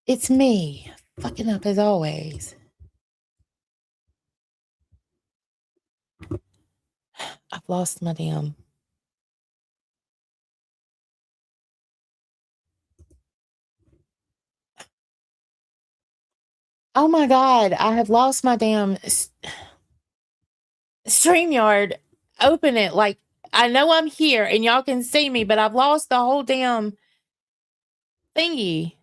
It's me, fucking up as always. I've lost my damn. Oh my God, I have lost my damn StreamYard. Open it. Like, I know I'm here and y'all can see me, but I've lost the whole damn thingy.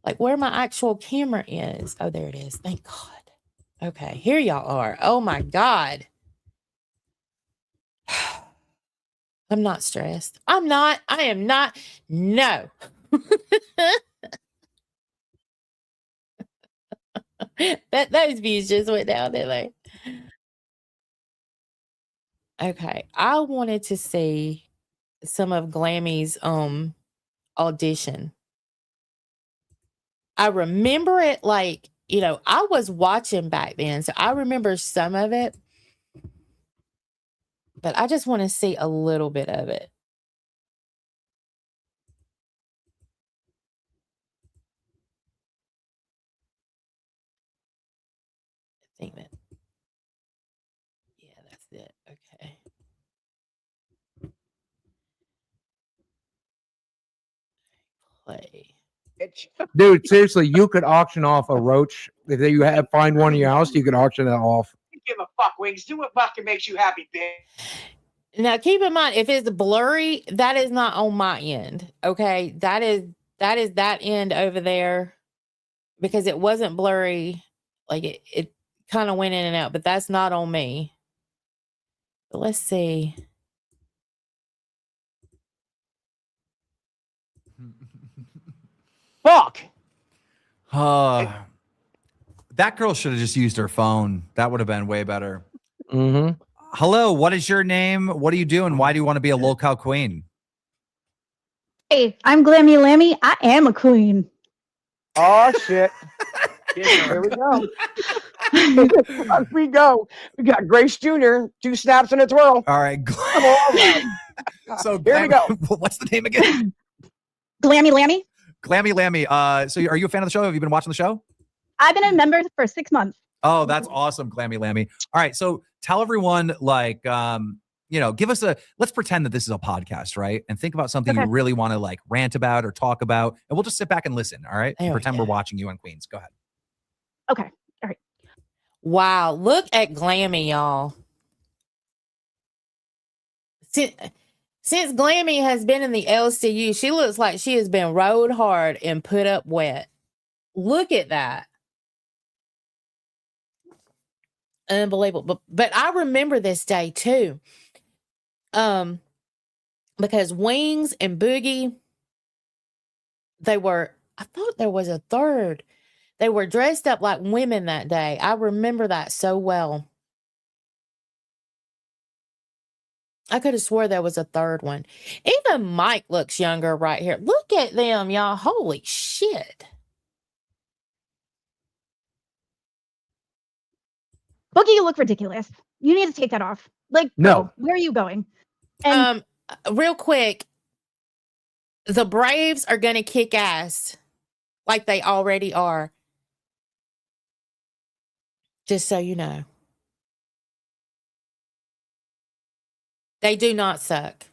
like where my actual camera is. Oh, there it is. Thank God. Okay, here y'all are. Oh my God. I'm not stressed. I am not. No. Those views just went down, didn't they? Okay. I wanted to see some of Glammy's audition. I remember it like, I was watching back then, so I remember some of it. But I just want to see a little bit of it. I think that. Yeah, that's it. Okay. Play. Dude, seriously, you could auction off a roach. If you find one in your house, you could auction it off. Give a fuck, Wings. Do what fucking makes you happy, bitch. Now keep in mind, if it's blurry, that is not on my end. Okay. That is that end over there, because it wasn't blurry. Like it kind of went in and out, but that's not on me. But let's see. Fuck. That girl should have just used her phone. That would have been way better. Mm-hmm. Hello, what is your name? What are you doing? Why do you want to be a locale queen? Hey, I'm Glammy Lammy. I am a queen. Oh shit. Here we go. Here we go. We got Grace Jr. 2 snaps and a twirl. All right. All right. So Here we go. What's the name again? Glammy Lammy. Glammy Lammy. So are you a fan of the show? Have you been watching the show? I've been a member for 6 months. Oh, that's awesome, Glammy Lammy. All right. So tell everyone, like, give us let's pretend that this is a podcast, right? And think about something you really want to like rant about or talk about. And we'll just sit back and listen. All right. Pretend we're watching you on Queens. Go ahead. Okay. All right. Wow. Look at Glammy, y'all. Since Glammy has been in the LCU, she looks like she has been rode hard and put up wet. Look at that. Unbelievable. But I remember this day too. Because Wings and Boogie, I thought there was a third. They were dressed up like women that day. I remember that so well. I could have swore there was a third one. Even Mike looks younger right here. Look at them, y'all. Holy shit. Boogie, you look ridiculous. You need to take that off. Like, No. go. Where are you going? And Real quick, the Braves are going to kick ass like they already are. Just so you know. They do not suck.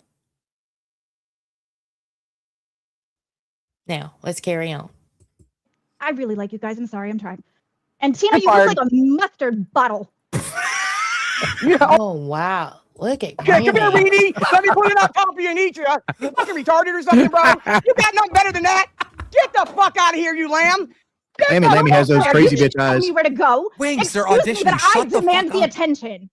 Now, let's carry on. I really like you guys. I'm sorry. I'm trying. And Tina, you look like a mustard bottle. Oh, wow. Look at Okay, come here, Weenie. Let me put it on top of you and eat you. You fucking retarded or something, bro? You got nothing better than that? Get the fuck out of here, you lamb. Lammy has those crazy bitch Tell eyes. me where to go. Wings, they're Excuse me, but auditioning. I Shut the demand fuck the up. attention.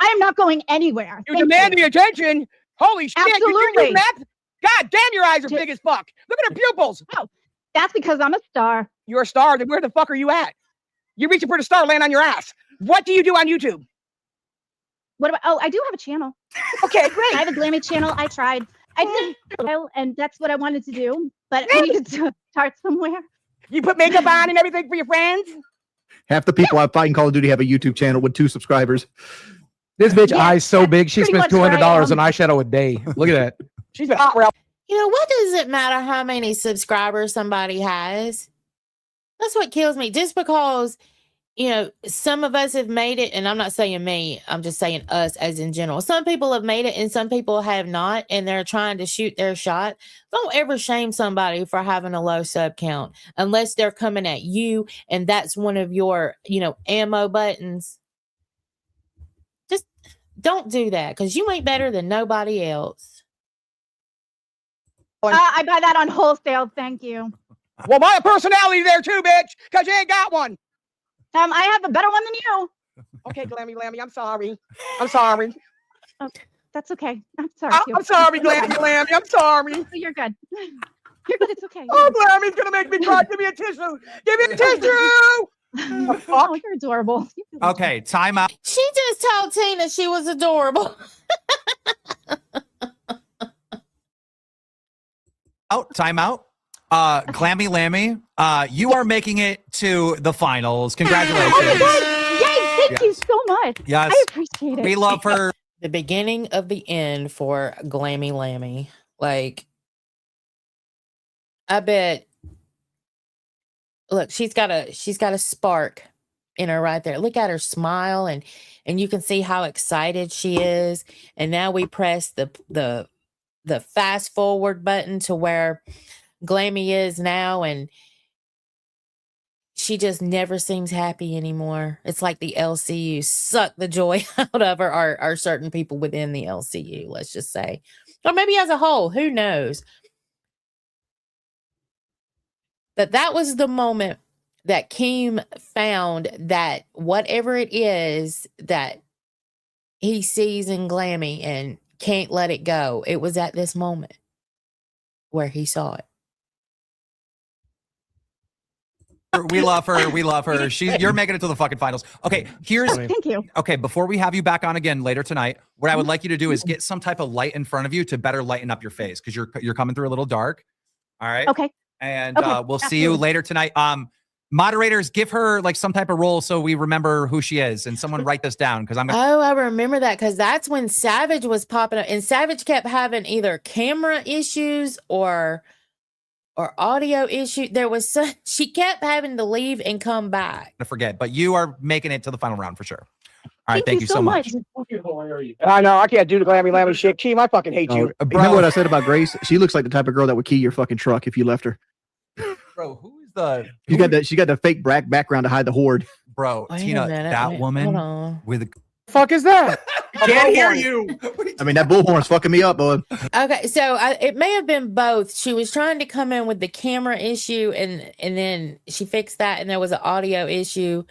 I am not going anywhere. You demand the attention? Holy shit. Did you Absolutely. do math? God damn, your eyes are big as fuck. Look at her pupils. That's because I'm a star. You're a star. Then where the fuck are you at? You're reaching for the star, land on your ass. What do you do on YouTube? What about? Oh, I do have a channel. Okay, great. I have a Glammy channel. I tried. I did, and that's what I wanted to do. But I needed to start somewhere. You put makeup on and everything for your friends? Half the people out fighting Call of Duty have a YouTube channel with 2 subscribers. This bitch Yeah, eyes so big, she pretty spends much where I $200 am. on eyeshadow a day. Look at that. She's been hot rail. What does it matter how many subscribers somebody has? That's what kills me. Just because, some of us have made it, and I'm not saying me, I'm just saying us as in general. Some people have made it and some people have not, and they're trying to shoot their shot. Don't ever shame somebody for having a low sub count unless they're coming at you and that's one of your, ammo buttons. Just don't do that because you ain't better than nobody else. I buy that on wholesale. Thank you. Well, my personality there too, bitch, because you ain't got one. I have a better one than you. Okay, Glammy Lammy, I'm sorry. I'm sorry. That's okay. I'm sorry too. I'm sorry, Glammy Lammy. I'm sorry. You're good. You're good. It's okay. Oh, Glammy's gonna make me cry. Give me a tissue. Give me a tissue. Oh, you're adorable. Okay, time out. She just told Tina she was adorable. Time out. Glammy Lammy, you are making it to the finals. Congratulations. Yay! Thank you so much. Yes. I appreciate it. We love her. The beginning of the end for Glammy Lammy. Like, I bet. Look, she's got a spark in her right there. Look at her smile, and you can see how excited she is. And now we press the fast forward button to where Glammy is now, and she just never seems happy anymore. It's like the LCU sucked the joy out of her, or certain people within the LCU, let's just say. Or maybe as a whole, who knows? But that was the moment that Keem found that whatever it is that he sees in Glammy and can't let it go, it was at this moment where he saw it. We love her. We love her. You're making it to the fucking finals. Okay, Thank you. Okay, before we have you back on again later tonight, what I would like you to do is get some type of light in front of you to better lighten up your face, because you're coming through a little dark. All right. Okay. And Okay, we'll see you later tonight. Moderators, give her like some type of role so we remember who she is, and someone write this down, because I'm gonna. Oh, I remember that, because that's when Savage was popping up, and Savage kept having either camera issues or audio issue. There was she kept having to leave and come back. To forget, but you are making it to the final round for sure. All right, thank you so much. I know. I can't do the Glammy Lammy shit. Keem, I fucking hate you. Remember what I said about Grace? She looks like the type of girl that would key your fucking truck if you left her. Bro, who is the? She got the fake black background to hide the horde. Bro, Wait a Tina, minute, that hold woman on. with a. Fuck is that? Can't hear you. I mean, that bullhorn's fucking me up, bud. Okay, so it may have been both. She was trying to come in with the camera issue, and then she fixed that, and there was an audio issue.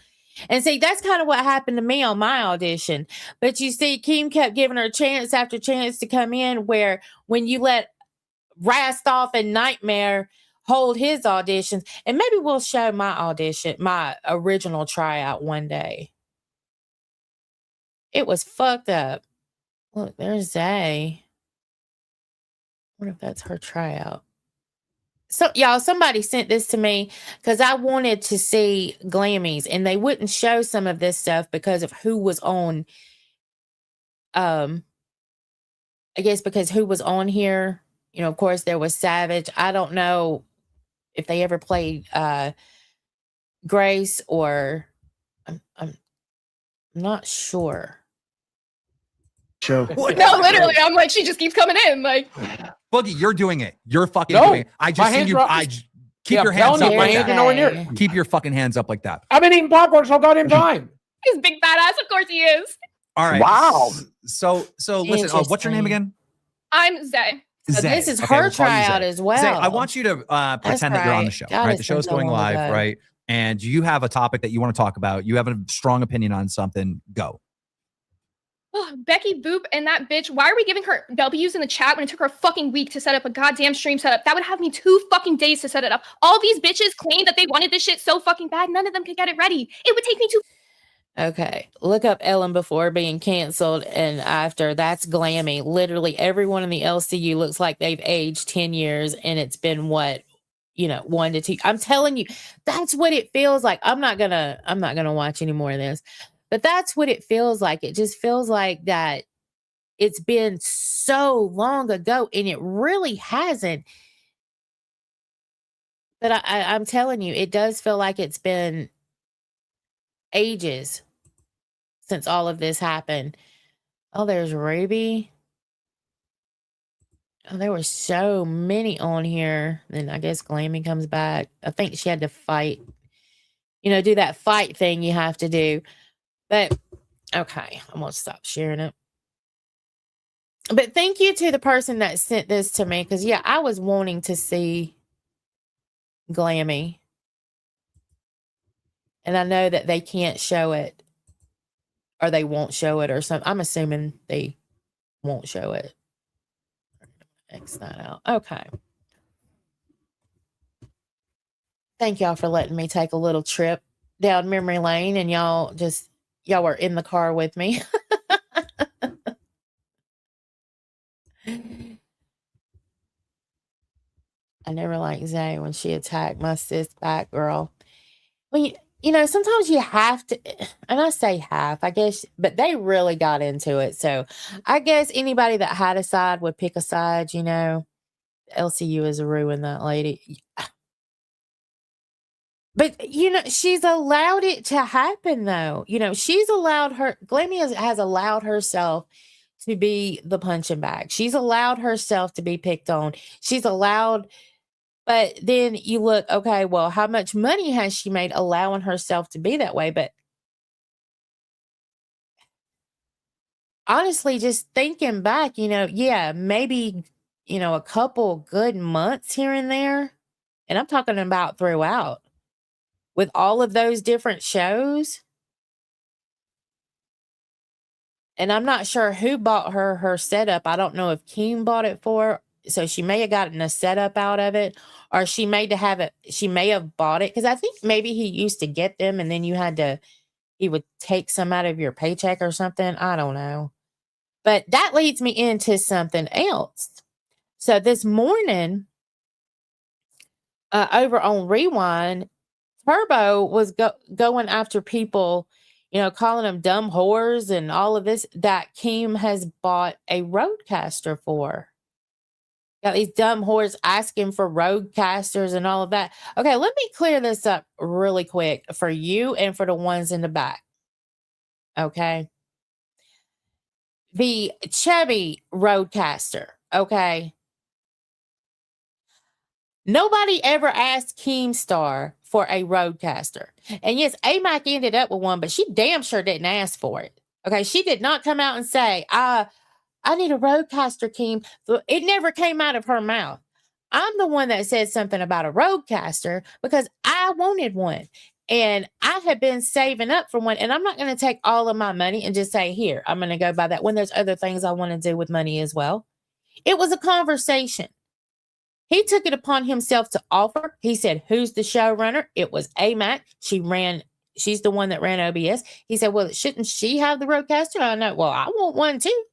And see, that's kind of what happened to me on my audition. But you see, Keem kept giving her chance after chance to come in, where when you let Rastoff and Nightmare hold his auditions, and maybe we'll show my original tryout one day. It was fucked up. Look, there's Zay. I wonder if that's her tryout. So, y'all, somebody sent this to me because I wanted to see Glammy's, and they wouldn't show some of this stuff because of who was on. I guess because who was on here. You know, of course, there was Savage. I don't know if they ever played Grace, or I'm not sure. Show. No, literally, I'm like, she just keeps coming in. Like, Boogie, you're doing it. You're fucking No, doing it. I just seen you. Keep your I'm hands telling up you, like my hands that. are nowhere near it. Keep your fucking hands up like that. I've been eating popcorn so goddamn time. he's big badass. Of course he is. All right. Wow. So listen. What's your name again? I'm Zay. So Zay. this is Okay, her we'll call you tryout Zay. as well. Zay, I want you to pretend that you're on the show. God, Right, it's the been show's so going long live, ago. right? And you have a topic that you want to talk about. You have a strong opinion on something. Go. Oh, Becky Boop and that bitch. Why are we giving her W's in the chat when it took her a fucking week to set up a goddamn stream setup? That would have me 2 fucking days to set it up. All these bitches claim that they wanted this shit so fucking bad. None of them could get it ready. It would take me 2. Okay, look up Ellen before being canceled and after. That's Glammy. Literally everyone in the LCU looks like they've aged 10 years, and it's been what, 1 to 2. I'm telling you, that's what it feels like. I'm not gonna watch any more of this, but that's what it feels like. It just feels like that it's been so long ago, and it really hasn't. But I'm telling you, it does feel like it's been ages since all of this happened. Oh, there's Ruby. Oh, there were so many on here. Then I guess Glammy comes back. I think she had to fight, do that fight thing you have to do. But okay, I'm gonna stop sharing it. But thank you to the person that sent this to me, because I was wanting to see Glammy. And I know that they can't show it or they won't show it or something. I'm assuming they won't show it. X that out. Okay. Thank y'all for letting me take a little trip down memory lane, and y'all were in the car with me. I never liked Zay when she attacked my sis back girl. Well, you know, sometimes you have to, and I say half, I guess, but they really got into it. So I guess anybody that had a side would pick a side, you know. LCU is ruined that lady. But, you know, she's allowed it to happen, though. You know, Glammy has allowed herself to be the punching bag. She's allowed herself to be picked on. She's allowed, but then you look, okay, well, how much money has she made allowing herself to be that way? But honestly, just thinking back, you know, yeah, maybe, you know, a couple good months here and there. And I'm talking about throughout. With all of those different shows. And I'm not sure who bought her setup. I don't know if Keem bought it for her. So she may have gotten a setup out of it, or she may have bought it. Because I think maybe he used to get them and then he would take some out of your paycheck or something. I don't know. But that leads me into something else. So this morning, over on Rewind, Turbo was going after people, you know, calling them dumb whores and all of this that Keem has bought a roadcaster for. Got these dumb whores asking for roadcasters and all of that. Okay, let me clear this up really quick for you and for the ones in the back. Okay. The Chevy roadcaster. Okay. Nobody ever asked Keemstar for a roadcaster. And yes, AMAC ended up with one, but she damn sure didn't ask for it. Okay, she did not come out and say, I need a roadcaster, Keem. It never came out of her mouth. I'm the one that said something about a roadcaster because I wanted one. And I had been saving up for one. And I'm not going to take all of my money and just say, here, I'm going to go buy that when there's other things I want to do with money as well. It was a conversation. He took it upon himself to offer. He said, who's the showrunner? It was AMAC. She's the one that ran OBS. He said, well, shouldn't she have the roadcaster? I know. Well, I want one too.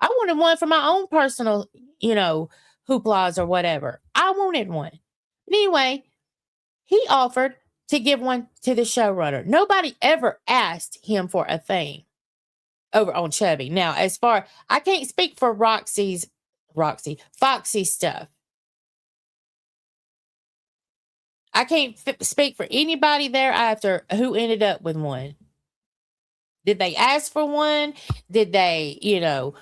I wanted one for my own personal, you know, hooplas or whatever. I wanted one. Anyway, he offered to give one to the showrunner. Nobody ever asked him for a thing over on Chubby. Now, I can't speak for Foxy's stuff. I can't speak for anybody thereafter who ended up with one. Did they ask for one? Did they, you know,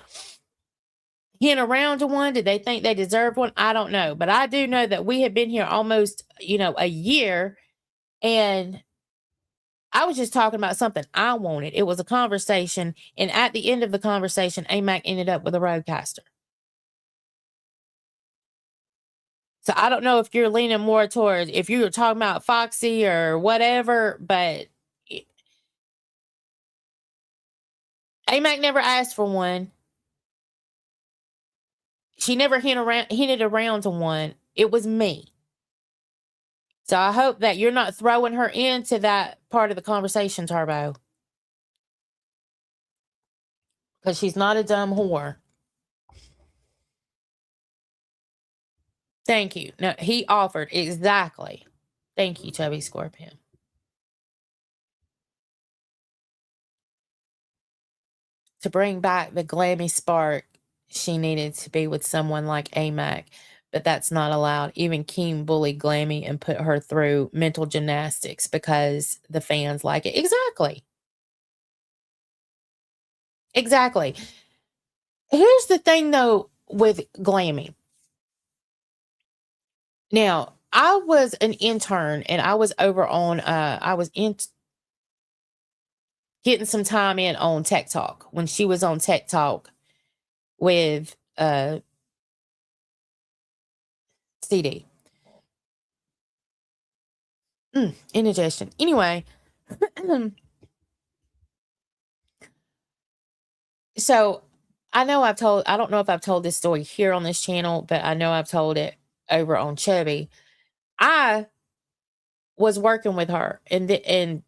hint around to one? Did they think they deserved one? I don't know. But I do know that we have been here almost, you know, a year. And I was just talking about something I wanted. It was a conversation. And at the end of the conversation, AMAC ended up with a roadcaster. So I don't know if you're leaning more towards if you were talking about Foxy or whatever, but AMAC never asked for one. She never hinted around to one. It was me. So I hope that you're not throwing her into that part of the conversation, Turbo. Because she's not a dumb whore. Thank you. No, he offered. Exactly. Thank you, Chubby Scorpion. To bring back the Glammy spark, she needed to be with someone like AMAC, but that's not allowed. Even Keem bullied Glammy and put her through mental gymnastics because the fans like it. Exactly. Here's the thing, though, with Glammy. Now, I was an intern and I was over on, getting some time in on Tech Talk when she was on Tech Talk with CD. indigestion. Anyway, so I don't know if I've told this story here on this channel, but I know I've told it over on Chubby. I was working with her, and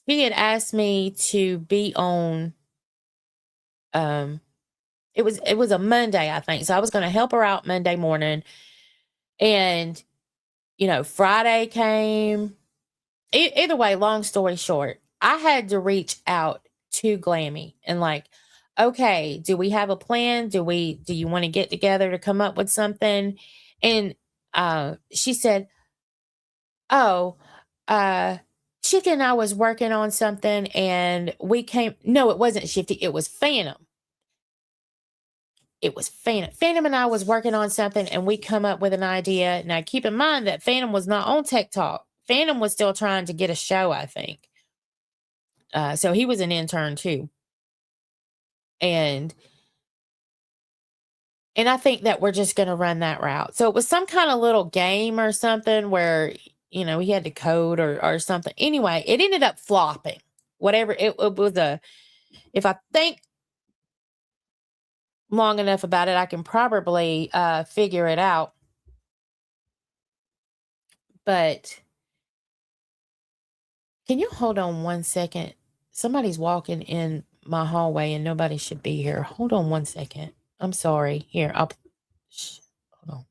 she had asked me to be on. It was a Monday, I think. So I was going to help her out Monday morning, and Friday came. Either way, long story short, I had to reach out to Glammy and okay, do we have a plan? Do you want to get together to come up with something? And she said, oh, Shifty and I was working on something, and no, it wasn't Shifty, it was Phantom. It was Phantom. Phantom and I was working on something, and we come up with an idea. Now, keep in mind that Phantom was not on Tech Talk. Phantom was still trying to get a show, I think. So he was an intern too. And I think that we're just going to run that route. So it was some kind of little game or something where, he had to code or something. Anyway, it ended up flopping. Whatever. It was if I think long enough about it, I can probably figure it out. But can you hold on one second? Somebody's walking in my hallway and nobody should be here. Hold on one second. I'm sorry. Here, hold on.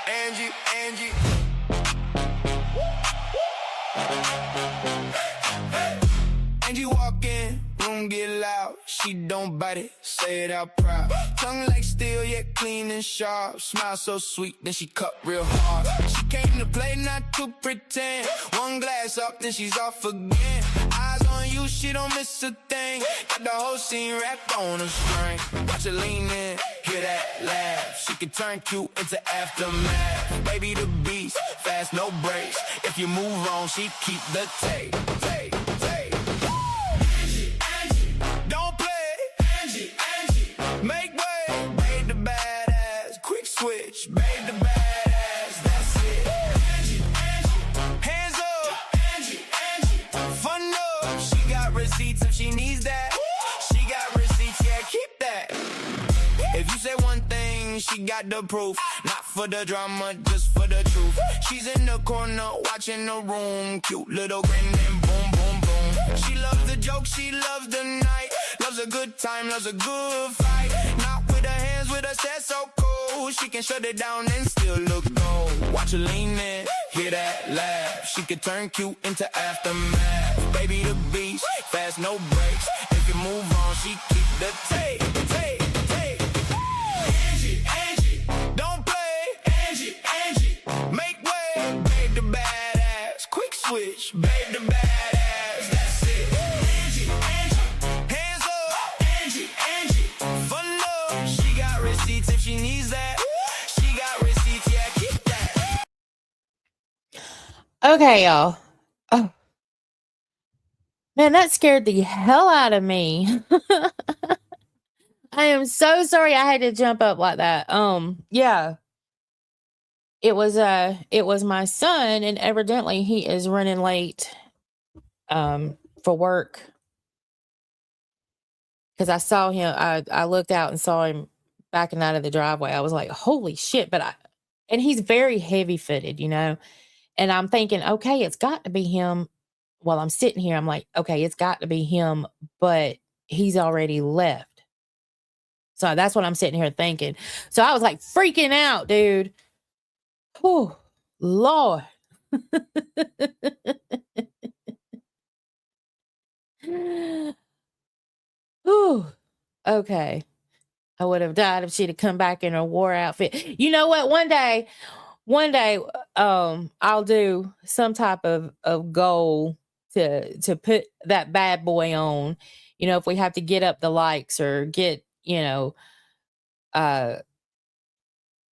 Angie. Angie walk in, room get loud. She don't bite it, say it out proud. Tongue like steel, yet clean and sharp. Smile so sweet, then she cut real hard. She came to play, not to pretend. One glass up, then she's off again. Eyes on you, she don't miss a thing. Got the whole scene wrapped on a string. Watch her lean in, hear that laugh. She can turn cute into aftermath. Baby the beast, fast no brakes. If you move wrong, she keep the tape. Don't play, Angie. Make way, babe the badass. Quick switch, babe the badass. That's it. Angie. Hands up, Angie. Fun up, she got receipts if she needs that. She got receipts, yeah, keep that. If you say one thing, she got the proof. Not for the drama, just for the truth. She's in the corner, watching the room. Cute little grin and boom, boom, boom. She loves the joke, she loves the night. Loves a good time, loves a good fight. Not with her hands, with her set so cool. She can shut it down and still look gold. Watch her lean in, hear that laugh. She can turn cute into aftermath. Baby the beast, fast no brakes. If you move on, she keep the tape. Angie, don't play, Angie. Make way, babe the badass. Quick switch, babe the badass. That's it. Angie. Hands up, Angie. Fun love, she got receipts if she needs that. She got receipts, yeah, keep that. Okay, y'all. Oh. Man, that scared the hell out of me. I am so sorry I had to jump up like that. Yeah. It was my son, and evidently he is running late for work. Because I saw him, I looked out and saw him backing out of the driveway. I was like, holy shit. And he's very heavy footed, and I'm thinking, okay, it's got to be him. While I'm sitting here, I'm like, okay, it's got to be him, but he's already left. So that's what I'm sitting here thinking. So I was like freaking out, dude. Oh, Lord. Ooh, okay. I would have died if she'd have come back in her war outfit. You know what? One day, I'll do some type of goal to put that bad boy on. If we have to get up the likes or get,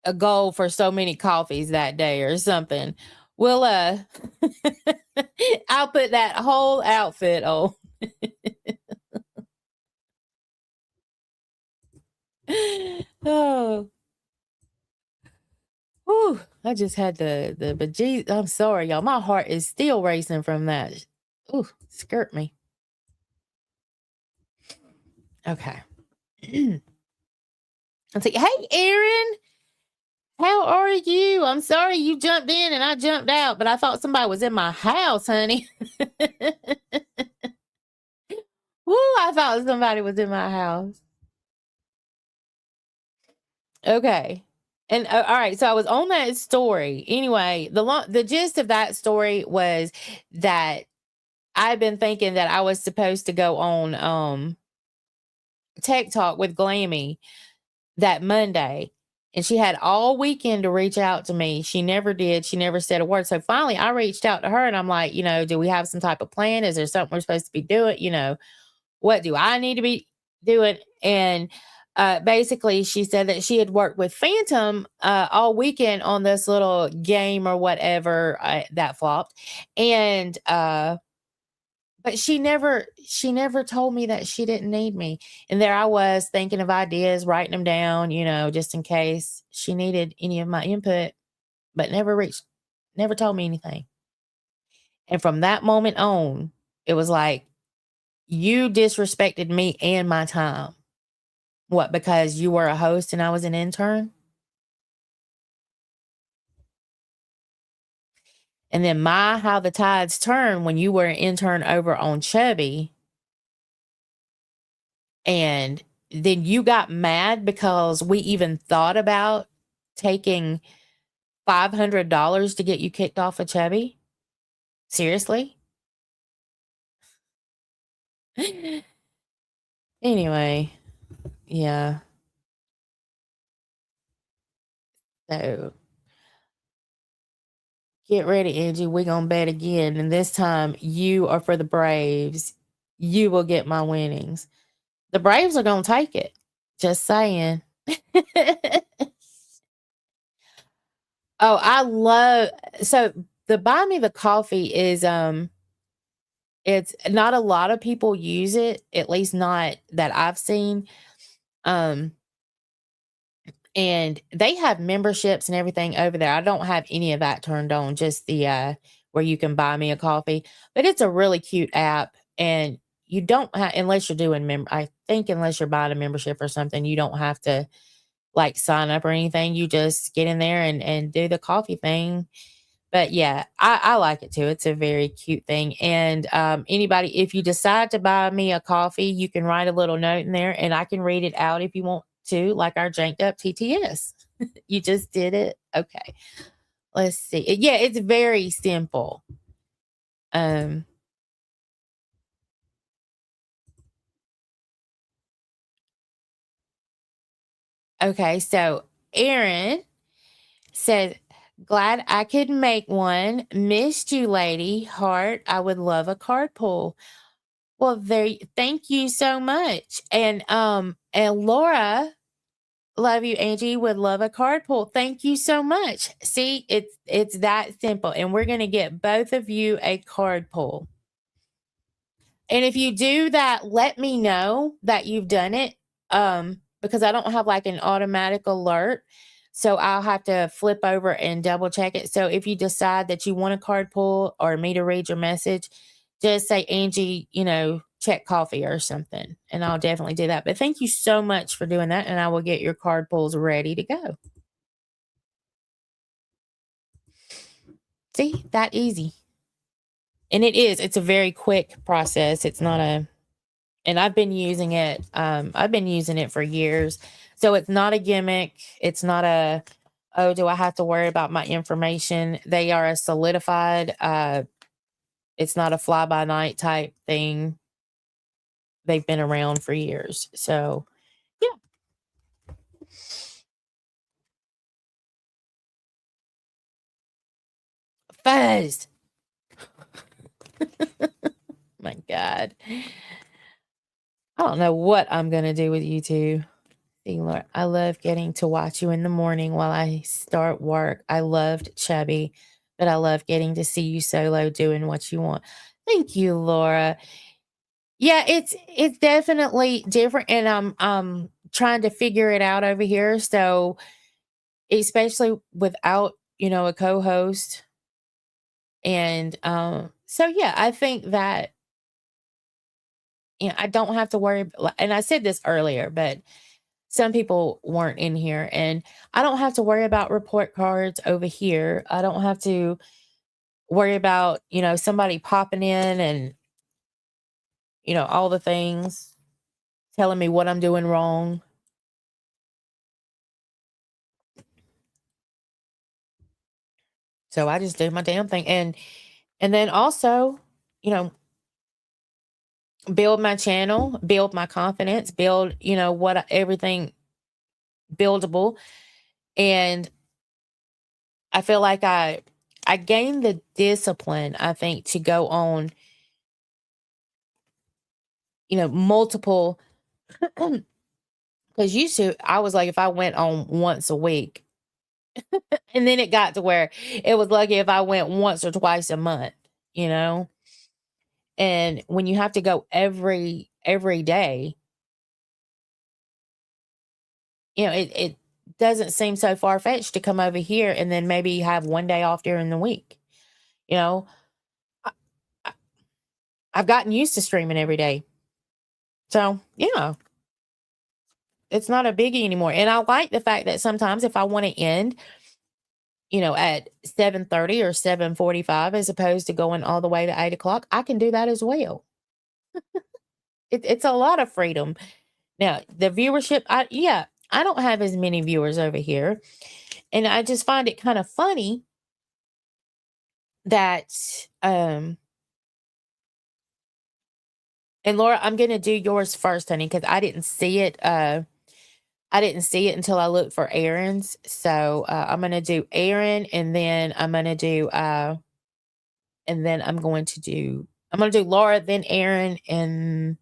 a goal for so many coffees that day or something. We'll I'll put that whole outfit on. Oh. Whew, I just had but geez, I'm sorry, y'all. My heart is still racing from that. Ooh, skirt me. Okay. Let's see. Hey, Aaron. How are you? I'm sorry you jumped in and I jumped out, but I thought somebody was in my house, honey. Woo, I thought somebody was in my house. Okay. And all right, so I was on that story. Anyway, the gist of that story was that I've been thinking that I was supposed to go on Tech Talk with Glammy that Monday. And she had all weekend to reach out to me. She never did. She never said a word. So finally I reached out to her and I'm like, do we have some type of plan? Is there something we're supposed to be doing? What do I need to be doing? And basically she said that she had worked with Phantom all weekend on this little game or whatever that flopped. And but she never told me that she didn't need me. And there I was thinking of ideas, writing them down, just in case she needed any of my input, but never told me anything. And from that moment on, it was like, you disrespected me and my time. What, because you were a host and I was an intern? And then how the tides turn when you were an intern over on Chubby. And then you got mad because we even thought about taking $500 to get you kicked off of Chubby? Seriously? Anyway, yeah. So get ready, Angie. We're going to bet again. And this time you are for the Braves. You will get my winnings. The Braves are going to take it. Just saying. Oh, so the Buy Me the Coffee is, it's not a lot of people use it, at least not that I've seen. And they have memberships and everything over there. I don't have any of that turned on, just the where you can buy me a coffee. But it's a really cute app, and you don't have, unless you're doing I think unless you're buying a membership or something, you don't have to like sign up or anything. You just get in there and do the coffee thing. But yeah, I like it too. It's a very cute thing. And anybody, if you decide to buy me a coffee, you can write a little note in there and I can read it out if you want to, like our janked up TTS. You just did it. Okay. Let's see. Yeah, it's very simple. Okay, so Aaron said, glad I could make one. Missed you, lady. Heart, I would love a card pull. Well, thank you so much. And Laura, love you, Angie, would love a card pull. Thank you so much. See, it's that simple. And we're gonna get both of you a card pull. And if you do that, let me know that you've done it. Because I don't have like an automatic alert. So I'll have to flip over and double check it. So if you decide that you want a card pull or me to read your message, just say, Angie, check coffee or something. And I'll definitely do that. But thank you so much for doing that. And I will get your card pulls ready to go. See, that easy. And it's a very quick process. It's not and I've been using it. I've been using it for years. So it's not a gimmick. It's not do I have to worry about my information? They are a solidified, it's not a fly by night type thing. They've been around for years. So yeah. Fuzz. My God. I don't know what I'm going to do with you two. Lord, I love getting to watch you in the morning while I start work. I loved Chubby, but I love getting to see you solo doing what you want. Thank you, Laura. Yeah, it's definitely different. And I'm trying to figure it out over here. So, especially without, a co-host. And so yeah, I think that I don't have to worry. And I said this earlier, but some people weren't in here, and I don't have to worry about report cards over here. I don't have to worry about, somebody popping in and, all the things telling me what I'm doing wrong. So I just do my damn thing. And then also, build my channel, build my confidence, build, everything buildable. And I feel like I gained the discipline, I think, to go on, multiple, because used to, I was like, if I went on once a week, and then it got to where it was lucky if I went once or twice a month, and when you have to go every day, it doesn't seem so far-fetched to come over here and then maybe have one day off during the week. I, I- I've gotten used to streaming every day. So, yeah, it's not a biggie anymore. And I like the fact that sometimes if I want to end, at 7:30 or 7:45, as opposed to going all the way to 8 o'clock, I can do that as well. It's a lot of freedom. Now, the viewership, I don't have as many viewers over here. And I just find it kind of funny that, and Laura, I'm going to do yours first, honey, because I didn't see it. I didn't see it until I looked for Aaron's. So I'm going to do Aaron, and then I'm going to do, Laura, then Aaron, and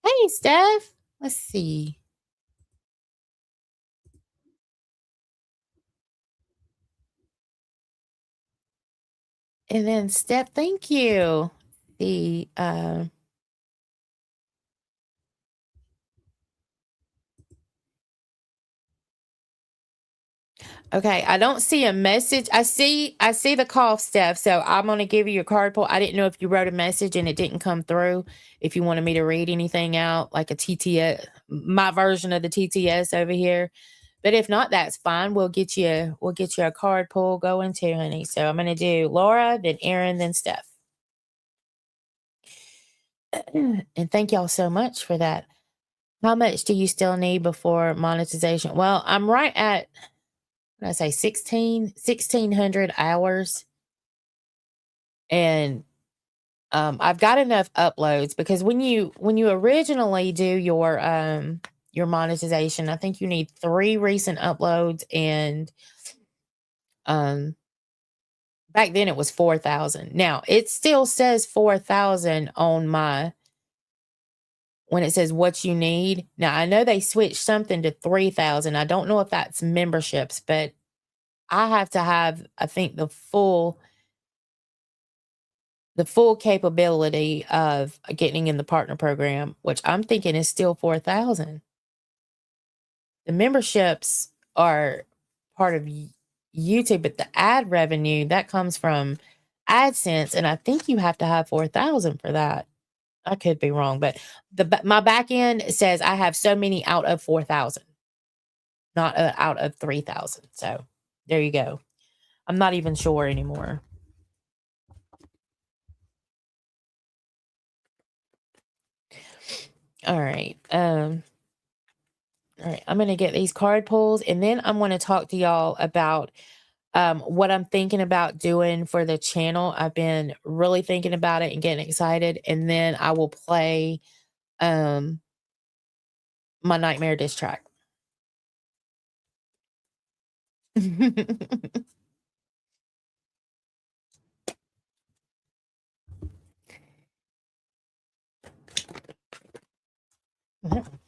hey, Steph. Let's see. And then Steph, thank you. Okay, I don't see a message. I see the cough, Steph. So I'm gonna give you a card pull. I didn't know if you wrote a message and it didn't come through. If you wanted me to read anything out, like a TTS, my version of the TTS over here. But if not, that's fine. We'll get you a card pull going too, honey. So I'm gonna do Laura, then Aaron, then Steph. And thank y'all so much for that. How much do you still need before monetization? Well, I'm right at, what did I say, 1,600 hours. And I've got enough uploads, because when you originally do your monetization, I think you need 3 recent uploads, and back then it was 4,000. Now it still says 4,000 on when it says what you need. Now I know they switched something to 3,000. I don't know if that's memberships, but I have to have, I think, the full capability of getting in the partner program, which I'm thinking is still 4,000. The memberships are part of YouTube, but the ad revenue that comes from AdSense, and I think you have to have 4,000 for that. I could be wrong, but my back end says I have so many out of 4,000, not out of 3,000. So there you go. I'm not even sure anymore. All right. All right. I'm going to get these card pulls, and then I'm going to talk to y'all about what I'm thinking about doing for the channel. I've been really thinking about it and getting excited, and then I will play my Nightmare diss track.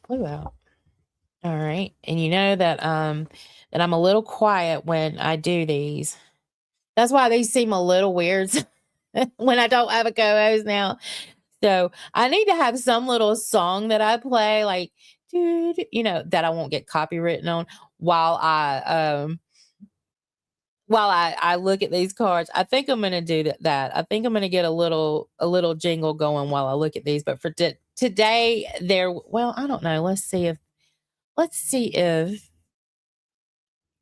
Flew out. All right. And you know that I'm a little quiet when I do these. That's why these seem a little weird when I don't have a co-host now. So I need to have some little song that I play, like you know, that I won't get copywritten on while I look at these cards. I think I'm going to do that. I think I'm going to get a little jingle going while I look at these. But for today, well, I don't know. Let's see if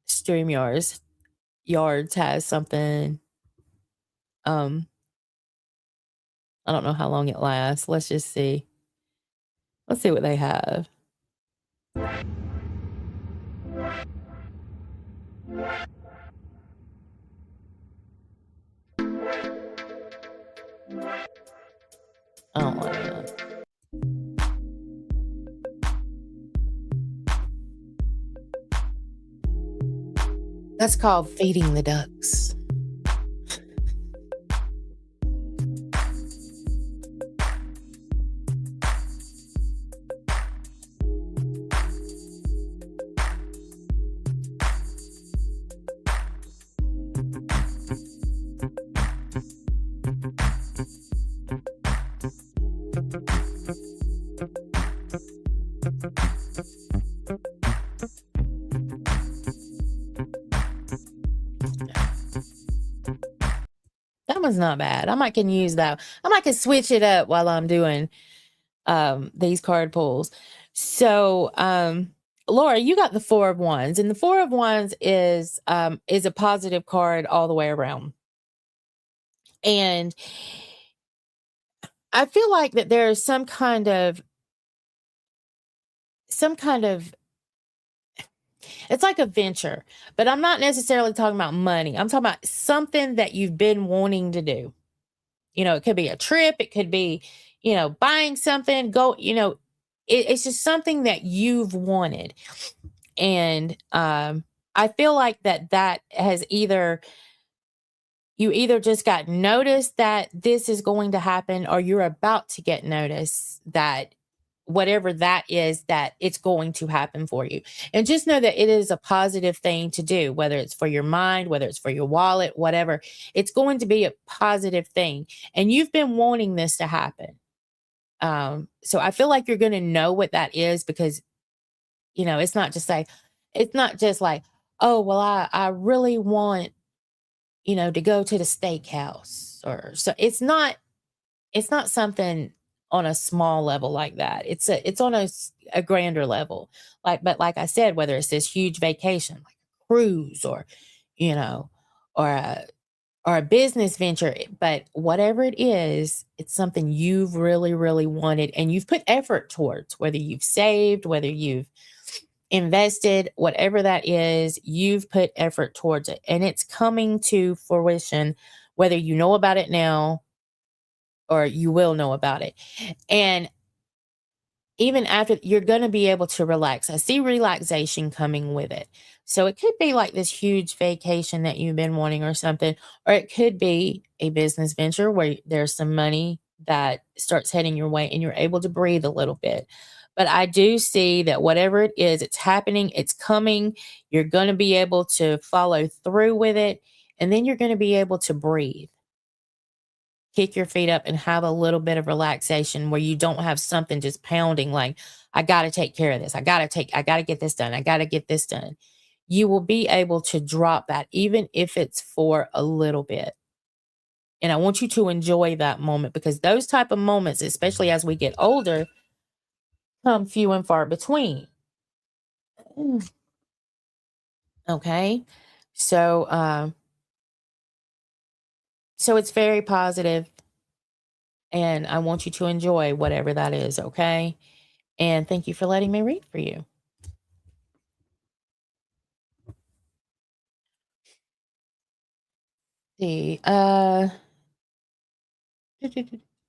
StreamYards has something. I don't know how long it lasts. Let's just see. Let's see what they have. I don't like that. That's called feeding the ducks. That one's not bad. I might can use that. I might can switch it up while I'm doing these card pulls. So Laura, you got the 4 of Wands, and the 4 of Wands is a positive card all the way around. And I feel like that there is some kind of it's like a venture, but I'm not necessarily talking about money. I'm talking about something that you've been wanting to do. You know, it could be a trip, it could be, you know, buying something, it's just something that you've wanted. And I feel like that has you either just got noticed that this is going to happen, or you're about to get notice that whatever that is, that it's going to happen for you. And just know that it is a positive thing to do, whether it's for your mind, whether it's for your wallet, whatever. It's going to be a positive thing. And you've been wanting this to happen. So I feel like you're going to know what that is, because, you know, it's not just like, oh, well, I really want, you know, to go to the steakhouse, or so. It's not something on a small level like that. It's on a grander level. But like I said, whether it's this huge vacation, like a cruise, or, you know, or a business venture, but whatever it is, it's something you've really, really wanted, and you've put effort towards, whether you've saved, whether you've invested, whatever that is, you've put effort towards it, and it's coming to fruition, whether you know about it now or you will know about it. And even after, you're going to be able to relax. I see relaxation coming with it. So it could be like this huge vacation that you've been wanting or something, or it could be a business venture where there's some money that starts heading your way and you're able to breathe a little bit. But I do see that whatever it is, it's happening, it's coming. You're going to be able to follow through with it, and then you're going to be able to breathe. Kick your feet up and have a little bit of relaxation where you don't have something just pounding like, I got to take care of this. I got to get this done. I got to get this done. You will be able to drop that, even if it's for a little bit. And I want you to enjoy that moment, because those type of moments, especially as we get older, come few and far between. Okay. So it's very positive, and I want you to enjoy whatever that is. Okay. And thank you for letting me read for you. See,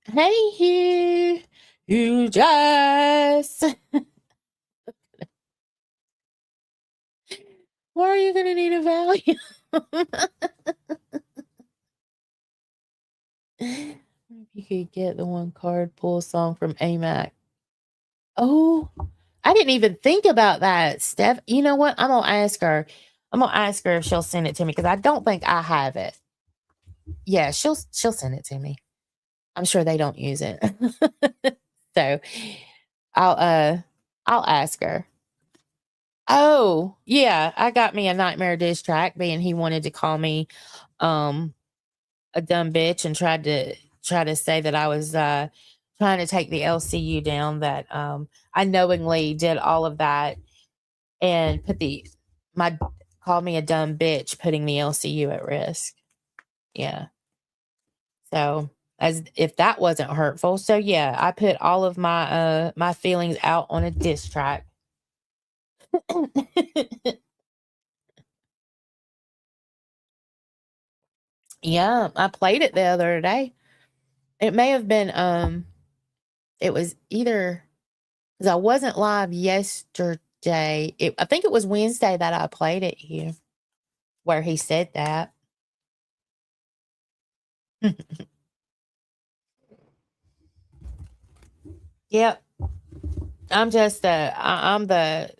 hey, you just. Why are you gonna need a value? You could get the one card pull song from AMAC. Oh, I didn't even think about that, Steph. You know what? I'm gonna ask her if she'll send it to me, because I don't think I have it. Yeah, she'll send it to me. I'm sure they don't use it. So I'll I'll ask her. Oh, yeah, I got me a nightmare diss track being he wanted to call me a dumb bitch and tried to say that I was trying to take the LCU down, that I knowingly did all of that and called me a dumb bitch, putting the LCU at risk. Yeah. So as if that wasn't hurtful. So yeah, I put all of my my feelings out on a diss track. Yeah, I played it the other day. It may have been it was either because I wasn't live yesterday. I think it was Wednesday that I played it here where he said that. Yep. I'm just I'm the,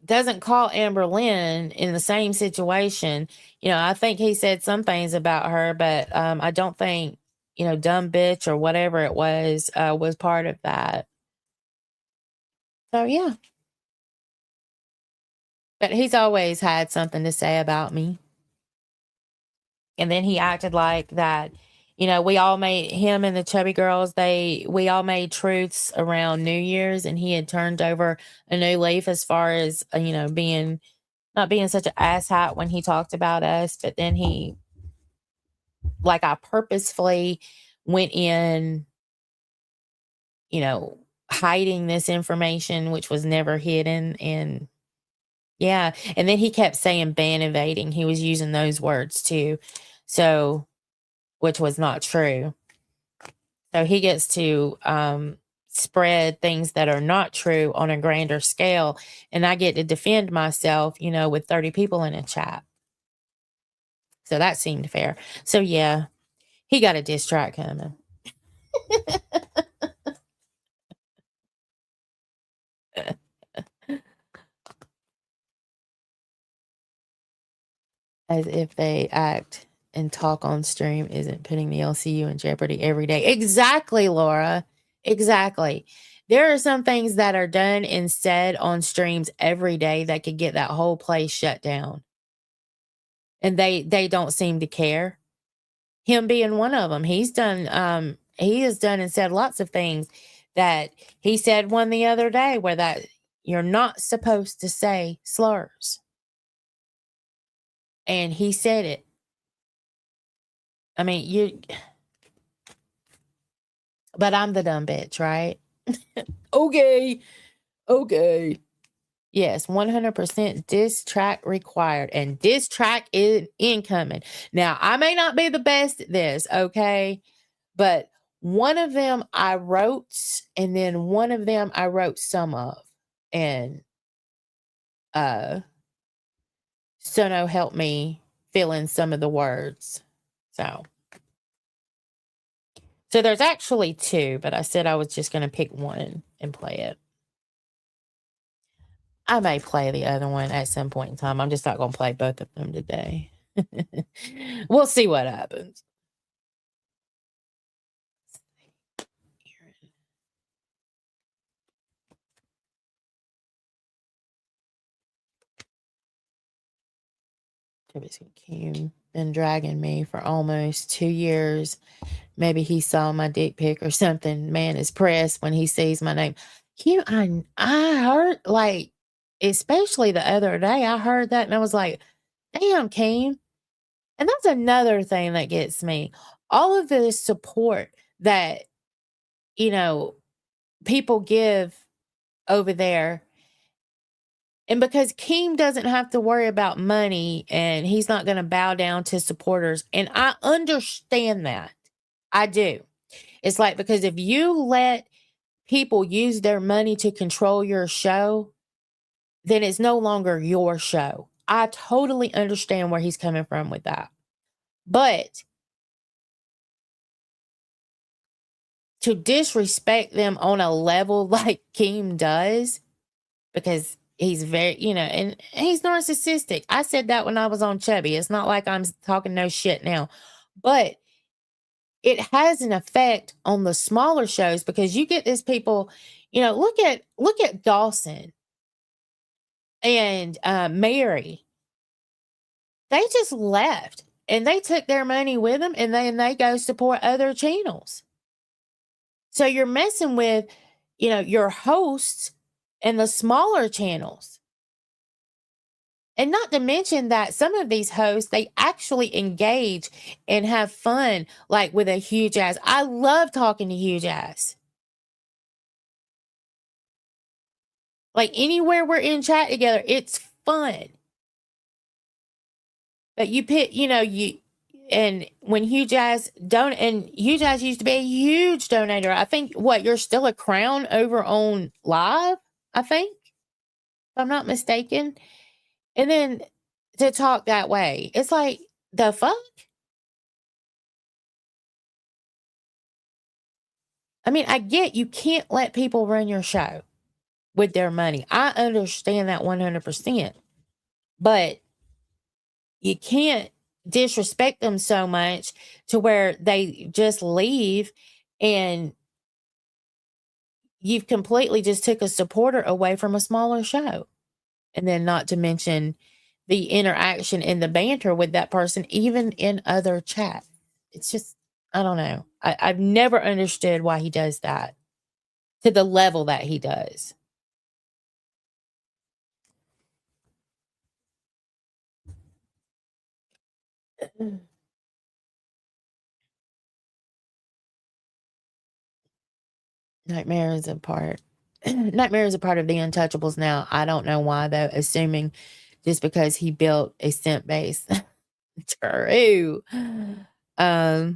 doesn't call Amber Lynn in the same situation. I think he said some things about her, but I don't think, dumb bitch or whatever it was part of that. So yeah. But he's always had something to say about me. And then he acted like that, we all made, him and the chubby girls, we all made truths around New Year's, and he had turned over a new leaf as far as, not being such an asshat when he talked about us. But then I purposefully went in, hiding this information, which was never hidden. And yeah. And then he kept saying ban evading. He was using those words too. So, which was not true. So he gets to spread things that are not true on a grander scale. And I get to defend myself, with 30 people in a chat. So that seemed fair. So yeah, he got a diss track coming. As if they act and talk on stream isn't putting the LCU in jeopardy every day. Exactly, Laura. Exactly. There are some things that are done and said on streams every day that could get that whole place shut down. And they don't seem to care. Him being one of them. He has done and said lots of things that he said one the other day where that you're not supposed to say slurs. And he said it. I mean, but I'm the dumb bitch, right? Okay. Yes, 100% diss track required, and diss track is incoming. Now, I may not be the best at this, okay? But one of them I wrote, and then one of them I wrote some of. And Sono helped me fill in some of the words. So there's actually two, but I said I was just going to pick one and play it. I may play the other one at some point in time. I'm just not going to play both of them today. We'll see what happens. Kim been dragging me for almost 2 years. Maybe he saw my dick pic or something. Man is pressed when he sees my name. Kim, I heard, like, especially the other day, I heard that and I was like, damn, Kim. And that's another thing that gets me. All of the support that, people give over there. And because Keem doesn't have to worry about money and he's not going to bow down to supporters. And I understand that. I do. It's like, because if you let people use their money to control your show, then it's no longer your show. I totally understand where he's coming from with that. But to disrespect them on a level like Keem does, because he's very, and he's narcissistic. I said that when I was on Chubby. It's not like I'm talking no shit now. But it has an effect on the smaller shows because you get these people, look at Dawson and Mary. They just left and they took their money with them and then they go support other channels. So you're messing with, your hosts and the smaller channels. And not to mention that some of these hosts, they actually engage and have fun, like with a Huge Ass. I love talking to Huge Ass. Like anywhere we're in chat together, it's fun. But you pick, and when Huge Ass Huge Ass used to be a huge donator. I think you're still a crown over on live, I think, if I'm not mistaken. And then to talk that way, it's like, the fuck? I mean, I get you can't let people run your show with their money. I understand that 100%. But you can't disrespect them so much to where they just leave and you've completely just took a supporter away from a smaller show. And then not to mention the interaction and the banter with that person, even in other chat. It's just, I don't know. I've never understood why he does that to the level that he does. Nightmare is a part of the Untouchables now. I don't know why though, assuming just because he built a scent base. True. Yeah,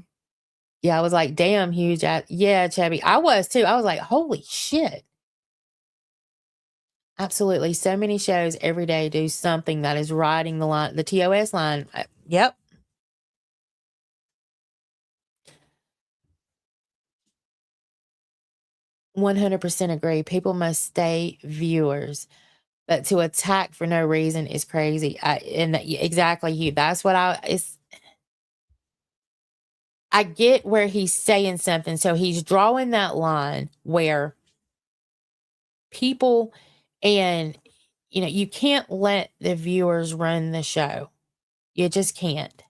I was like, damn, Huge. Yeah, Chubby. I was too. I was like, holy shit. Absolutely. So many shows every day do something that is riding the line, the TOS line. Yep. %100 agree. People must stay viewers, but to attack for no reason is crazy. Exactly, Hugh. That's what I get where he's saying something. So he's drawing that line where people and, you can't let the viewers run the show. You just can't.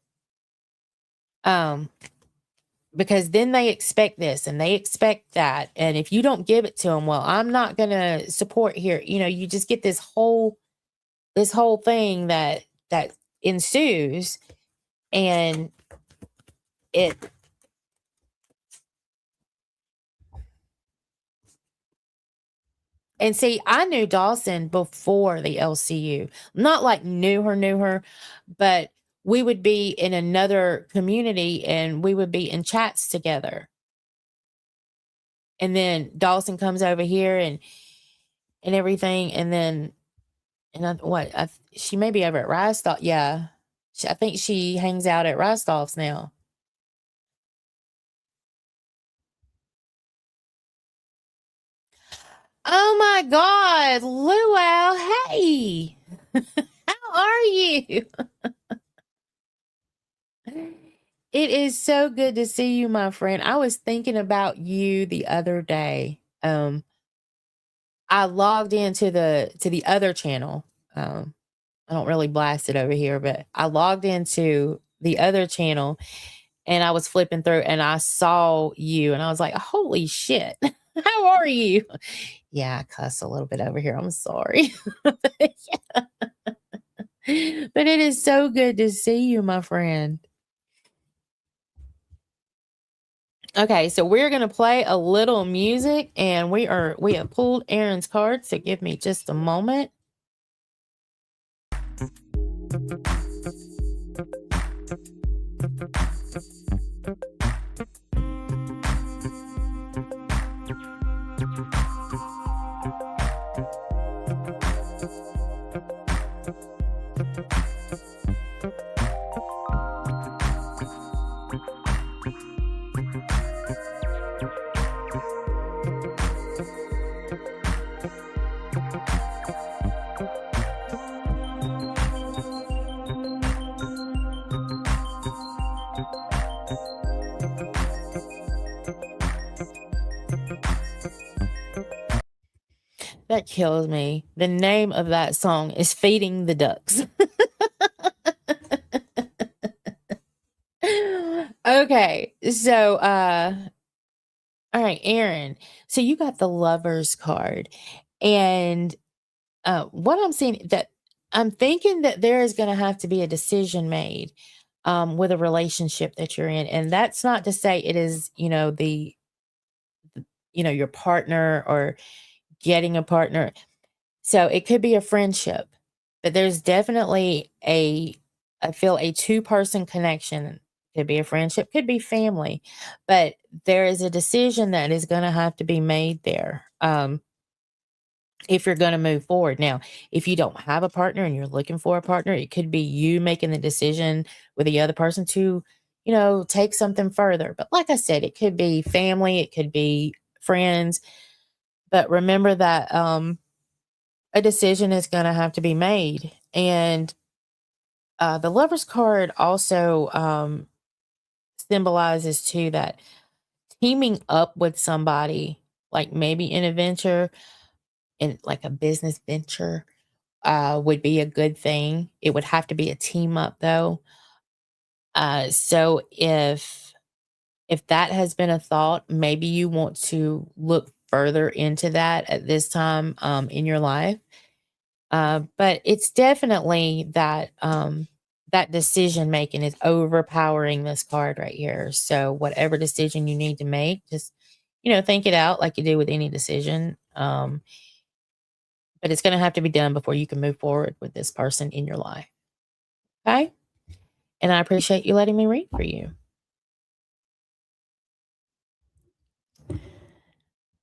Because then they expect this and they expect that. And if you don't give it to them, well, I'm not going to support here. You just get this whole thing that ensues and and see, I knew Dawson before the LCU, not like knew her, but we would be in another community and we would be in chats together. And then Dawson comes over here and everything. And then, she may be over at Rystolf. Yeah. I think she hangs out at Rystolf's now. Oh my God, Luau, hey. How are you? It is so good to see you, my friend. I was thinking about you the other day. I logged into the other channel. I don't really blast it over here, but I logged into the other channel and I was flipping through and I saw you and I was like, holy shit. How are you? Yeah, I cuss a little bit over here. I'm sorry. But it is so good to see you, my friend. Okay, so we're going to play a little music and we have pulled Aaron's card, so give me just a moment. That kills me. The name of that song is Feeding the Ducks. Okay. So, all right, Aaron. So you got the Lover's card. And what I'm seeing that I'm thinking that there is going to have to be a decision made with a relationship that you're in. And that's not to say it is, your partner or getting a partner. So it could be a friendship, but there's definitely I feel a two-person connection. Could be a friendship, could be family, but there is a decision that is going to have to be made there. If you're going to move forward. Now, if you don't have a partner and you're looking for a partner, it could be you making the decision with the other person to, take something further. But like I said, it could be family, it could be friends. But remember that a decision is going to have to be made. And the Lover's card also symbolizes too that teaming up with somebody, like maybe in a venture, in like a business venture, would be a good thing. It would have to be a team up though. So if that has been a thought, maybe you want to look further into that at this time in your life. But it's definitely that that decision making is overpowering this card right here. So whatever decision you need to make, just think it out like you do with any decision. But it's going to have to be done before you can move forward with this person in your life. Okay? And I appreciate you letting me read for you.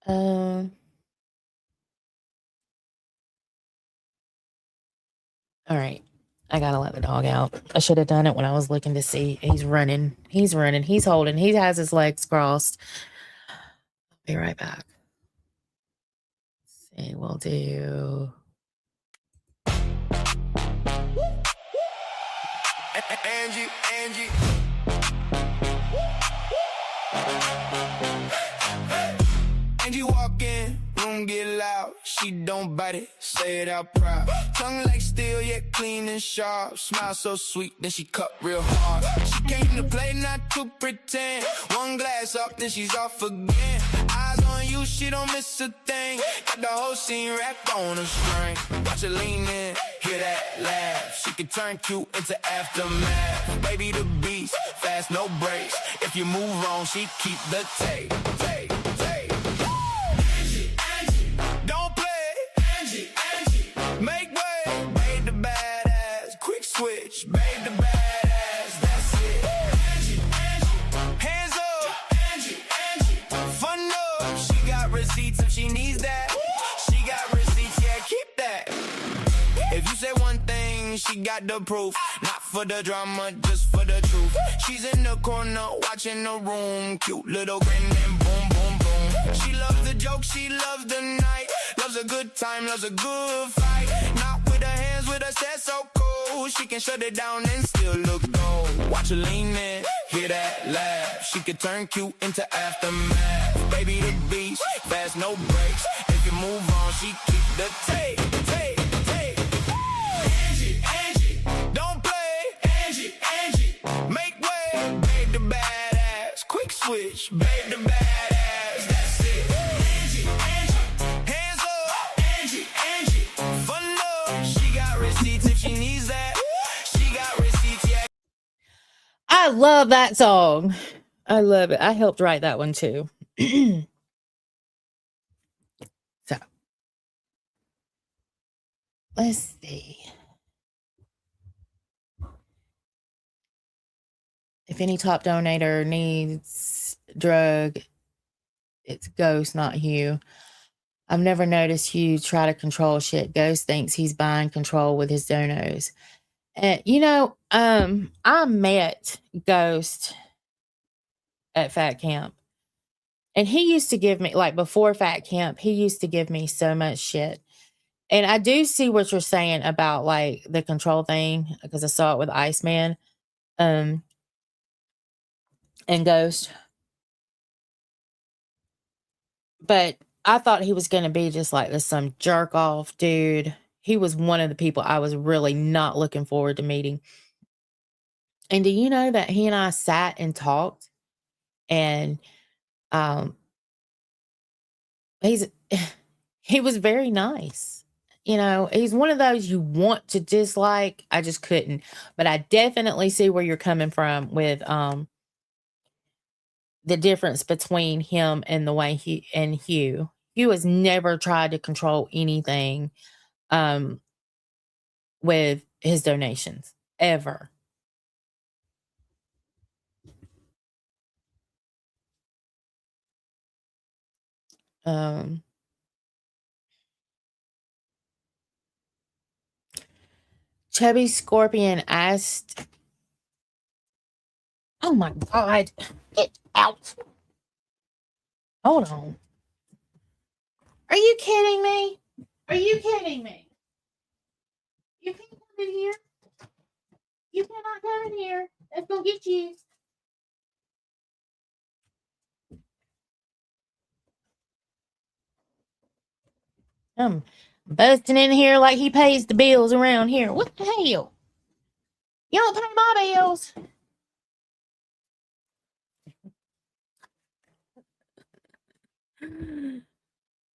All right. I got to let the dog out. I should have done it when I was looking to see. He's running. He's running. He's holding. He has his legs crossed. I'll be right back. Let's see, we'll do. Angie. Angie walk in, room get loud. She don't bite it, say it out proud. Tongue like steel, yet clean and sharp. Smile so sweet, then she cut real hard. She came to play, not to pretend. One glass up, then she's off again. Eyes on you, she don't miss a thing. Got the whole scene wrapped on a string. Watch her lean in, hear that laugh. She can turn cute into aftermath. Baby the beast, fast no brakes. If you move wrong, she keep the tape. Don't play, Angie. Make way, babe the badass. Quick switch, babe the badass. That's it. Angie. Hands up, Angie. Fun up, she got receipts if she needs that. She got receipts, yeah, keep that. If you say one thing, she got the proof. Not for the drama, just for the truth. She's in the corner, watching the room. Cute little grin and boom, boom, boom. She loves the joke, she loves the night. Loves a good time, loves a good fight. Not with her hands, with her set so cool. She can shut it down and still look gold. Watch her lean in, hear that laugh. She can turn cute into aftermath. Baby the beast, fast no brakes. If you move on, she keep the tape. Angie, don't play. Angie, make way, babe the badass. Quick switch, babe the badass. That's it. Angie, hands up. Angie, fun love. She got receipts if she needs that. She got receipts, yeah. I love that song. I love it. I helped write that one too. So, let's see. If any top donator needs drug, it's Ghost, not Hugh. I've never noticed Hugh try to control shit. Ghost thinks he's buying control with his donos. And I met Ghost at Fat Camp. And he used to give me, like before Fat Camp, he used to give me so much shit. And I do see what you're saying about like the control thing, because I saw it with Iceman. And Ghost. But I thought he was going to be just like this some jerk off dude. He was one of the people I was really not looking forward to meeting. And do you know that he and I sat and talked, and he's he was very nice. You know, he's one of those you want to dislike. I just couldn't. But I definitely see where you're coming from with the difference between him and the way Hugh. Hugh has never tried to control anything with his donations ever. Chubby Scorpion asked, oh my God, get out. Hold on. Are you kidding me? Are you kidding me? You can't come in here. You cannot come in here. Let's go get you. I'm busting in here like he pays the bills around here. What the hell? You don't pay my bills.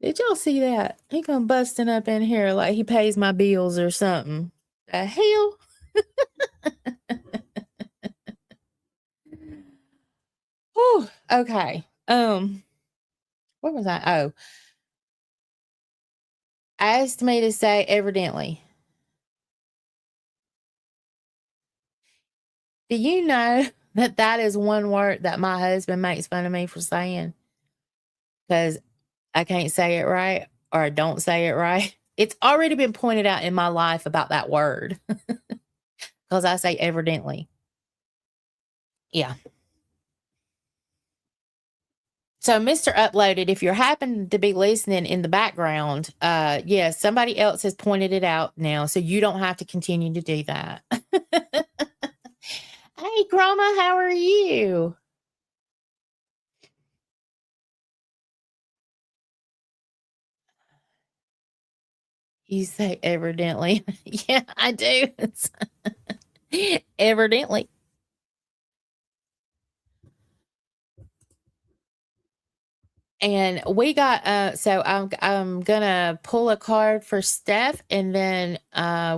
Did y'all see that? He come busting up in here like he pays my bills or something. The hell? Whew, okay. What was I? Oh. Asked me to say evidently. Do you know that that is one word that my husband makes fun of me for saying? Because I can't say it right or I don't say it right. It's already been pointed out in my life about that word. Because I say evidently. Yeah. So Mr. Uploaded, if you're happen to be listening in the background, yes, somebody else has pointed it out now, so you don't have to continue to do that. Hey, Grandma, how are you? You say evidently. Yeah, I do. Evidently. And we got so I'm gonna pull a card for Steph, and then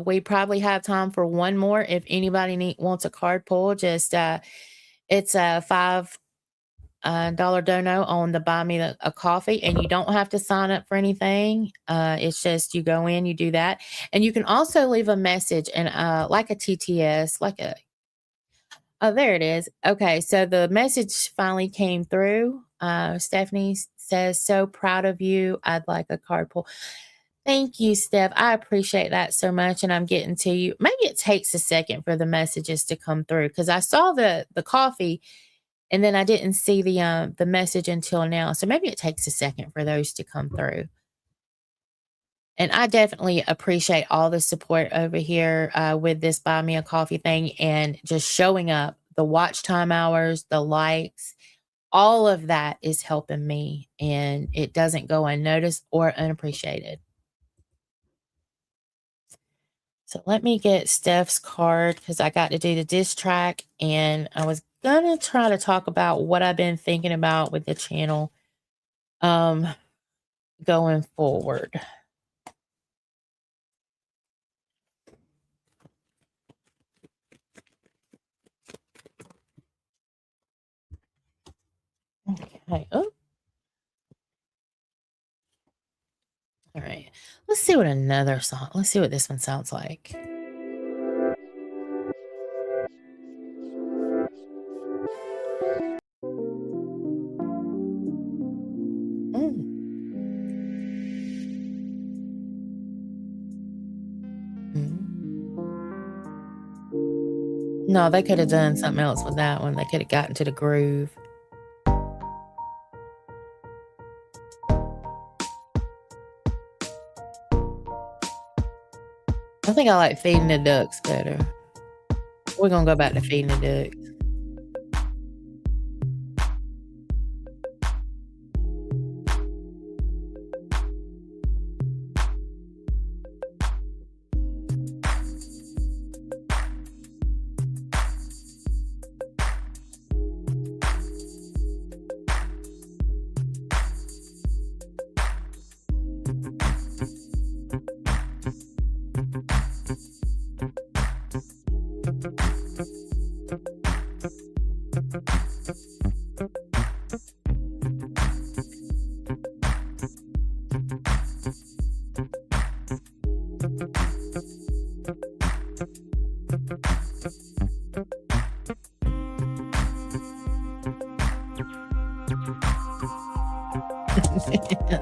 we probably have time for one more. If anybody wants a card pull, just it's a $5 dono on the Buy Me a Coffee, and you don't have to sign up for anything. It's just you go in, you do that, and you can also leave a message and like a TTS, like a oh, there it is. Okay, so the message finally came through. Stephanie says, so proud of you. I'd like a card pull. Thank you, Steph. I appreciate that so much. And I'm getting to you. Maybe it takes a second for the messages to come through because I saw the coffee and then I didn't see the message until now. So maybe it takes a second for those to come through. And I definitely appreciate all the support over here with this Buy Me a Coffee thing and just showing up, the watch time hours, the likes, all of that is helping me, and it doesn't go unnoticed or unappreciated. So let me get Steph's card because I got to do the diss track, and I was going to try to talk about what I've been thinking about with the channel going forward. Okay. Oh. All right. Let's see what another song. Let's see what this one sounds like. No, they could have done something else with that one. They could have gotten to the groove. I think I like Feeding the Ducks better. We're going to go back to Feeding the Ducks.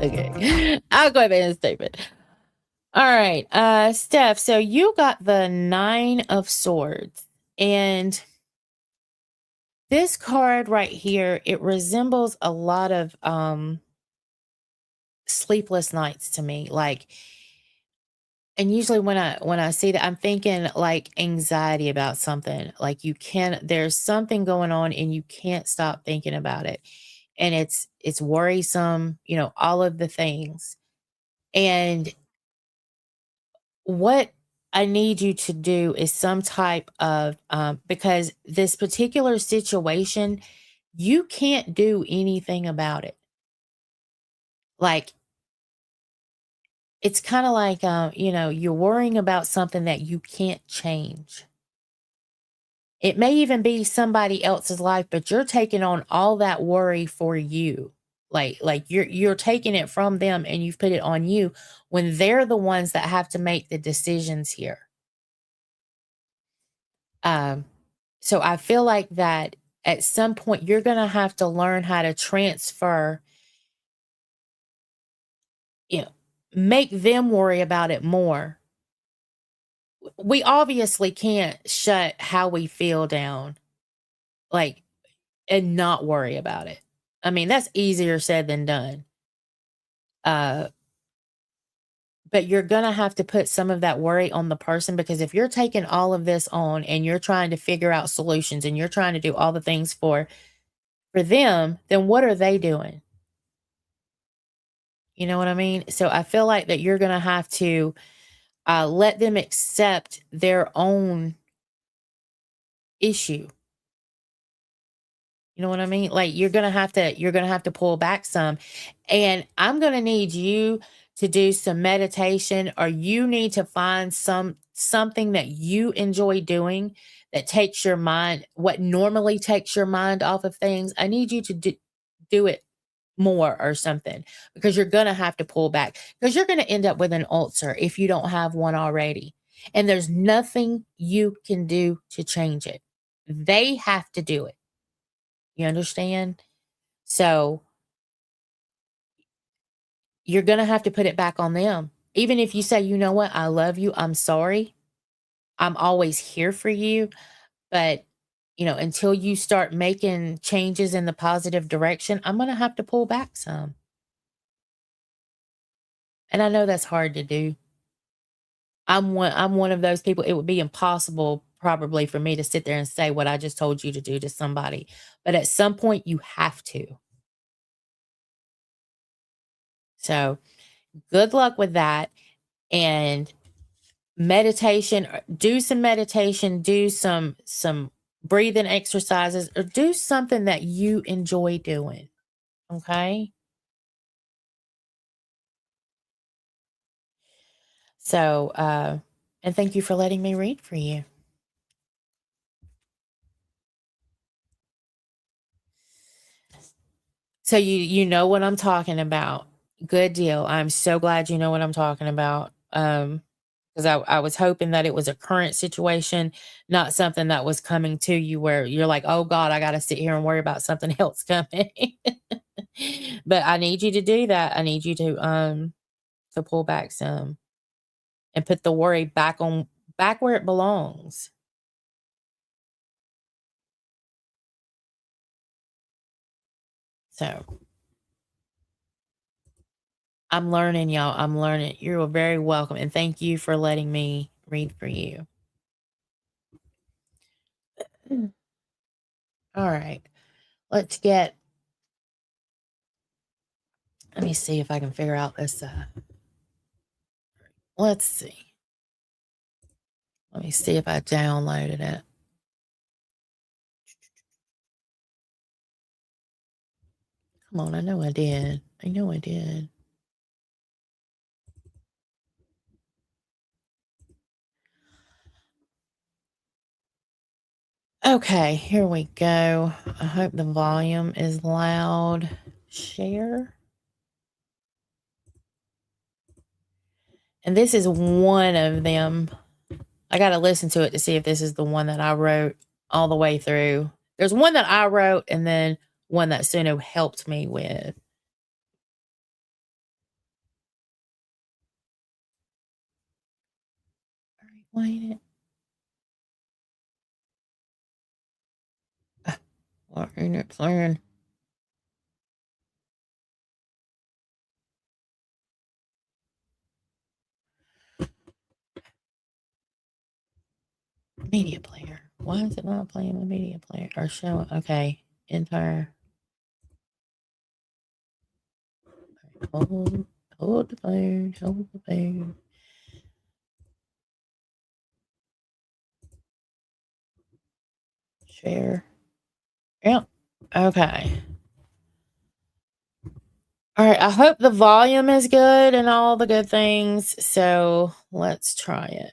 Okay. I'll go ahead and stupid. All right. Steph, so you got the 9 of Swords. And this card right here, it resembles a lot of sleepless nights to me. Like, and usually when I see that, I'm thinking like anxiety about something. Like there's something going on and you can't stop thinking about it. And it's worrisome, all of the things. And what I need you to do is some type of because this particular situation, you can't do anything about it. Like, it's kind of like, you're worrying about something that you can't change. It may even be somebody else's life, but you're taking on all that worry for you. Like you're taking it from them and you've put it on you when they're the ones that have to make the decisions here. So I feel like that at some point you're going to have to learn how to transfer, make them worry about it more. We obviously can't shut how we feel down, and not worry about it. I mean, that's easier said than done. But you're going to have to put some of that worry on the person, because if you're taking all of this on and you're trying to figure out solutions and you're trying to do all the things for them, then what are they doing? You know what I mean? So I feel like that you're going to have to let them accept their own issue. You know what I mean? Like you're going to have to pull back some, and I'm going to need you to do some meditation, or you need to find something that you enjoy doing that takes your mind, what normally takes your mind off of things. I need you to do it more or something, because you're going to have to pull back, because you're going to end up with an ulcer if you don't have one already. And there's nothing you can do to change it. They have to do it. You understand? So you're going to have to put it back on them. Even if you say, you know what, I love you, I'm sorry, I'm always here for you. But, until you start making changes in the positive direction, I'm going to have to pull back some. And I know that's hard to do. I'm one of those people. It would be impossible probably for me to sit there and say what I just told you to do to somebody. But at some point you have to. So good luck with that. And meditation, do some meditation, do some breathing exercises, or do something that you enjoy doing. Okay? So, and thank you for letting me read for you. So you know what I'm talking about. Good deal. I'm so glad you know what I'm talking about. Because I was hoping that it was a current situation, not something that was coming to you where you're like, oh God, I got to sit here and worry about something else coming. But I need you to do that. I need you to pull back some and put the worry back where it belongs. So I'm learning, y'all. I'm learning. You're very welcome. And thank you for letting me read for you. All right. Let me see if I can figure out this. Let's see. Let me see if I downloaded it. Come on. I know I did. Okay, here we go. I hope the volume is loud. Share. And this is one of them. I got to listen to it to see if this is the one that I wrote all the way through. There's one that I wrote, and then one that Suno helped me with. Rewind it. What ain't it playing? Media player. Why is it not playing my media player or show? Okay, entire. Hold the phone. Hold the phone. Share. Yep. Okay. All right. I hope the volume is good and all the good things. So let's try it.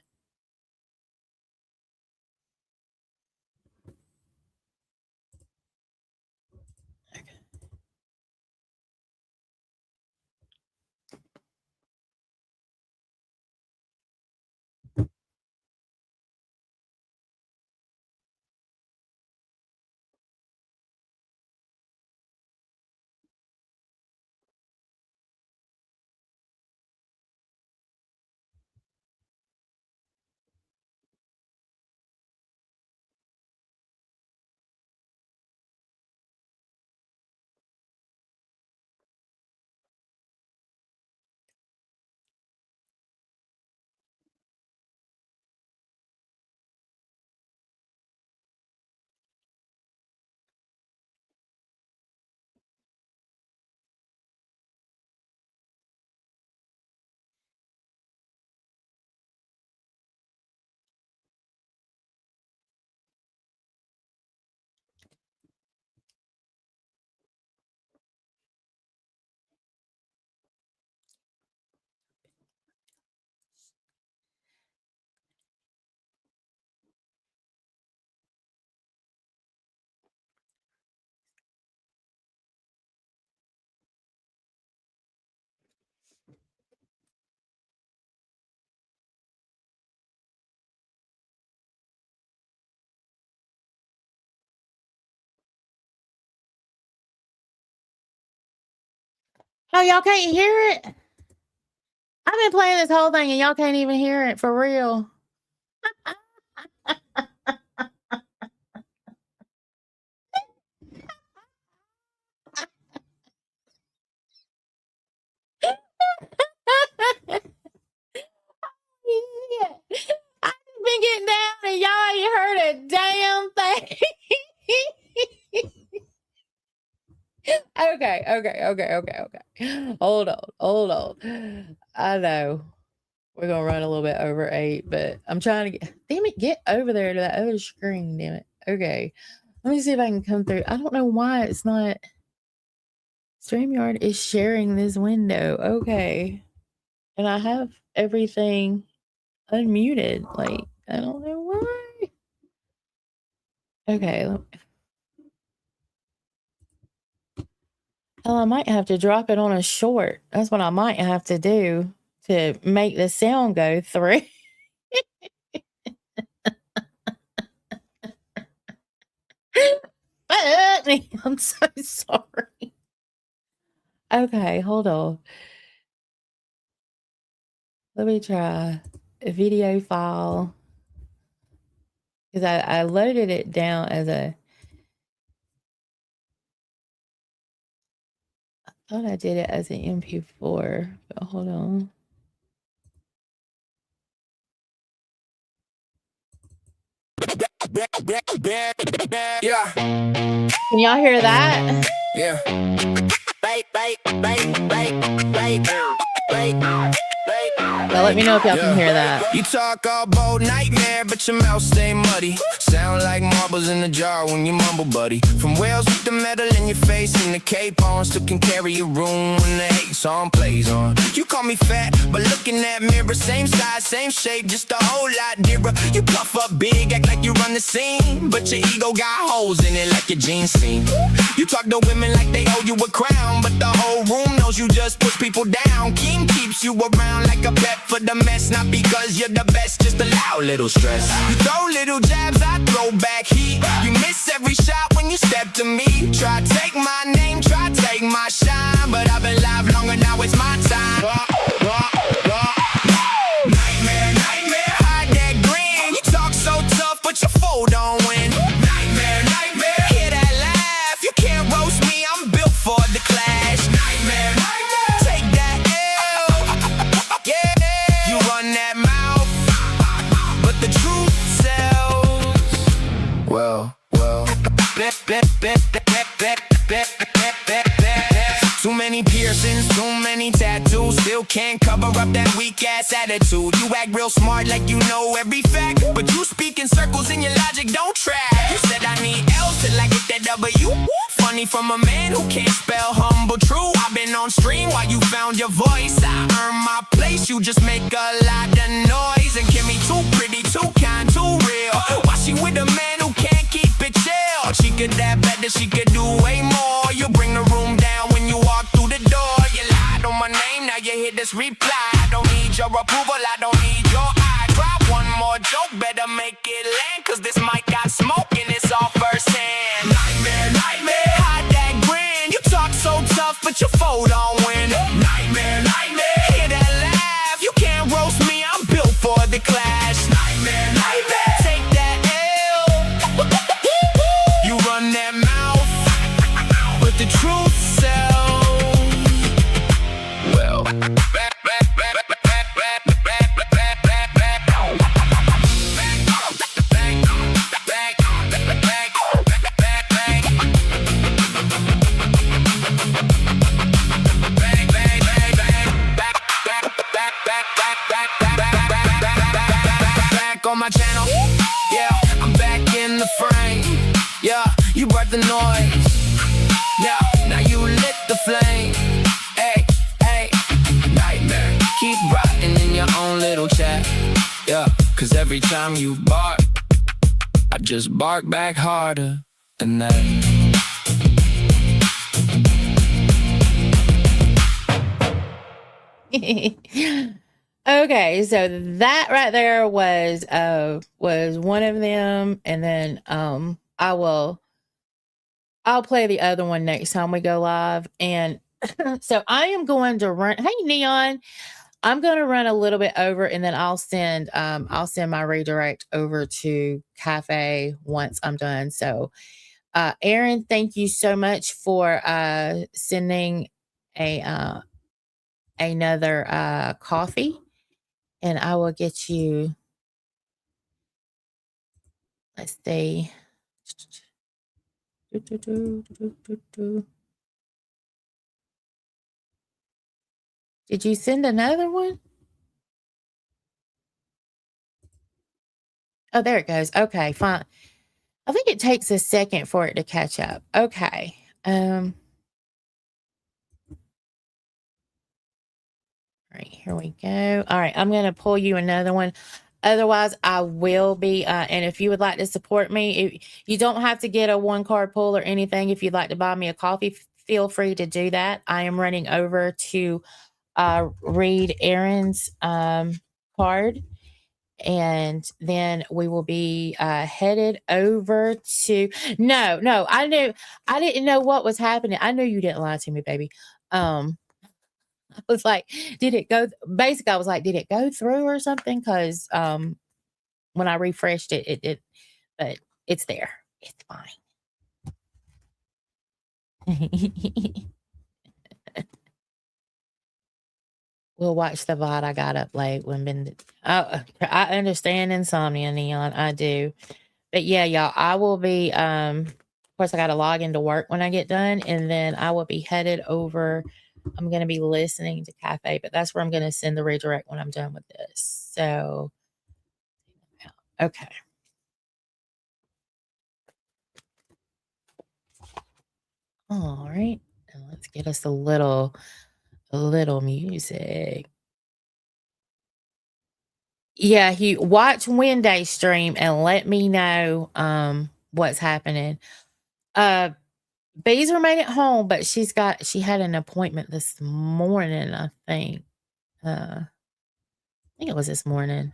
Oh, y'all can't hear it? I've been playing this whole thing and y'all can't even hear it for real. I've been getting down and y'all ain't heard a damn thing. Okay. Hold on. I know we're gonna run a little bit over 8, but I'm trying to get over there to that other screen, damn it. Okay. Let me see if I can come through. I don't know why it's not. StreamYard is sharing this window. Okay. And I have everything unmuted. Like, I don't know why. Okay. Hell, I might have to drop it on a short. That's what I might have to do to make the sound go through. I'm so sorry. Okay, hold on. Let me try a video file. Because I loaded it down as a... I thought I did it as an MP4, but hold on. Yeah. Can y'all hear that? Yeah. Now let me know if y'all can hear that. You talk all bold nightmare, but your mouth stay muddy. Sound like marbles in a jar when you mumble, buddy. From Wales with the metal in your face and the cape on, still can carry a room when the hate song plays on. You call me fat, but look in that mirror, same size, same shape, just a whole lot dearer. You puff up big, act like you run the scene, but your ego got holes in it like your jeans seam. You talk to women like they owe you a crown, but the whole room knows you just push people down. King keeps you around like a pet for the mess, not because you're the best, just allow a little stress. You throw little jabs, I throw back heat. You miss every shot when you step to me. Try to take my name, try to take my shine, but I've been live longer, now it's my time. Nightmare, nightmare, hide that grin. You talk so tough, but your foe don't win. Nightmare, nightmare, hear that laugh. You can't roast me, I'm built for the clash. Nightmare, nightmare, take that L. Yeah, you run that mouth, but the truth sells. Well, too many piercings, too many tattoos. Still can't cover up that weak ass attitude. You act real smart like you know every fact, but you speak in circles and your logic don't track. You said I need L's till I get that W. Funny from a man who can't spell humble true. I've been on stream while you found your voice. I earned my place, you just make a lot of noise. And Kimmy too pretty, too kind, too real. Why she with a man who can't keep it chill? She could have better, she could do way more. You bring the room down when you walk through the door. You lied on my name, now you hear this reply. I don't need your approval, I don't need your eye. Try one more joke, better make it land, cause this mic got smoke and it's all first hand. Nightmare, nightmare, hide that grin. You talk so tough, but your foe don't win. Nightmare, nightmare, hear that laugh. You can't roast me, I'm built for the clash. Nightmare, nightmare, take that L. You run that mouth, but the truth sells. Well, back on my channel, yeah, I'm back in the frame. Yeah, you brought the noise. Yeah, now you lit the flame. Hey, hey, nightmare. Keep rotting in your own little chat. Yeah, cause every time you bark, I just bark back harder than that. Okay, so that right there was one of them, and then I'll play the other one next time we go live. And so I am going to run. Hey Neon, I'm going to run a little bit over, and then I'll send my redirect over to Cafe once I'm done. So Aaron, thank you so much for sending another coffee, and I will get you, let's see. Did you send another one? Oh, there it goes. Okay, fine. I think it takes a second for it to catch up. Okay. All right, here we go. All right, I'm going to pull you another one. Otherwise, I will be, and if you would like to support me, you don't have to get a one card pull or anything. If you'd like to buy me a coffee, feel free to do that. I am running over to read Aaron's card, and then we will be headed over to, no, I didn't know what was happening. I knew you didn't lie to me, baby. I was like, did it go? Basically, I was like, did it go through or something? Because when I refreshed it, but it's there. It's fine. We'll watch the VOD. I got up late when I understand insomnia, Neon. I do. But yeah, y'all, I will be, of course, I got to log into work when I get done, and then I will be headed over. I'm going to be listening to Cafe, but that's where I'm going to send the redirect when I'm done with this. So, okay. All right. Now let's get us a little music. Yeah, watch Wednesday's stream and let me know what's happening. Bees remain at home, but she had an appointment this morning, I think. think it was this morning.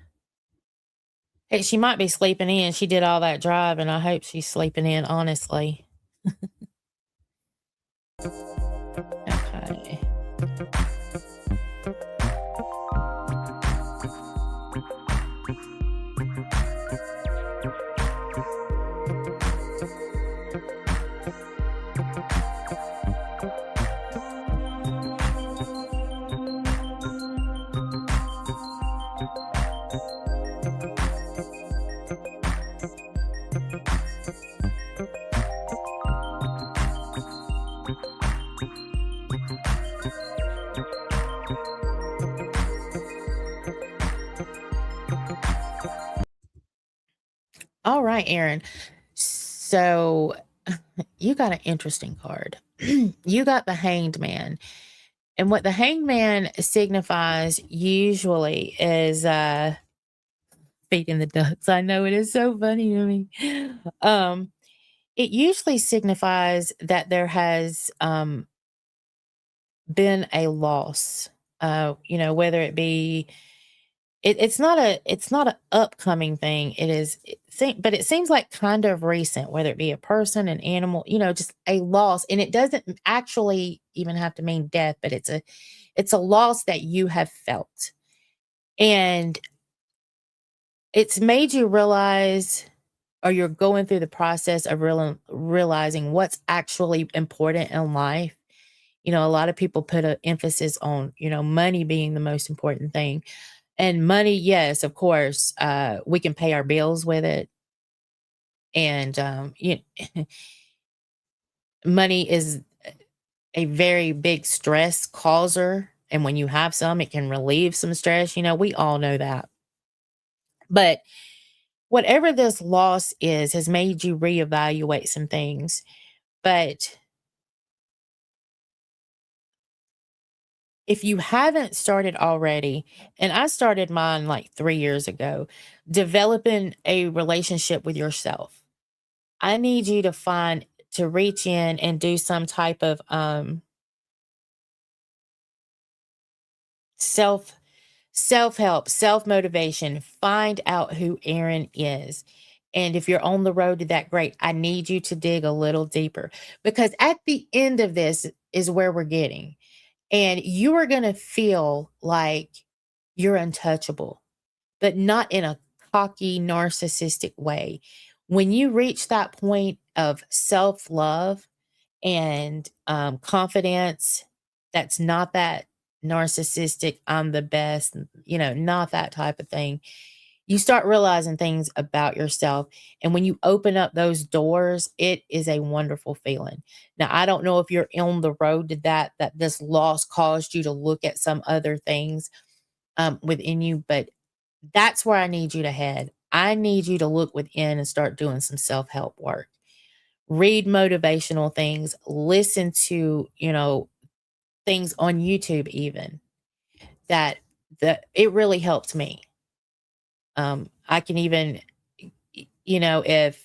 Hey, she might be sleeping in. She did all that drive, and I hope she's sleeping in, honestly. Okay. All right, Aaron. So you got an interesting card. You got the Hanged Man. And what the Hanged Man signifies usually is feeding the ducks. I know, it is so funny to me. It usually signifies that there has been a loss. Whether it be it's not an upcoming thing. But it seems like kind of recent, whether it be a person, an animal, just a loss. And it doesn't actually even have to mean death, but it's a loss that you have felt. And it's made you realize, or you're going through the process of realizing what's actually important in life. A lot of people put an emphasis on, money being the most important thing. And money, yes, of course, we can pay our bills with it. And money is a very big stress causer. And when you have some, it can relieve some stress. We all know that. But whatever this loss is, has made you reevaluate some things. But if you haven't started already, and I started mine like 3 years ago, developing a relationship with yourself, I need you to reach in and do some type of self-help, self-motivation. Find out who Aaron is. And if you're on the road to that, great. I need you to dig a little deeper, because at the end of this is where we're getting. And you are going to feel like you're untouchable, but not in a cocky, narcissistic way. When you reach that point of self-love and confidence, that's not that narcissistic, I'm the best, not that type of thing. You start realizing things about yourself. And when you open up those doors, it is a wonderful feeling. Now, I don't know if you're on the road to that this loss caused you to look at some other things within you, but that's where I need you to head. I need you to look within and start doing some self-help work. Read motivational things, listen to, things on YouTube even that it really helped me. I can even, if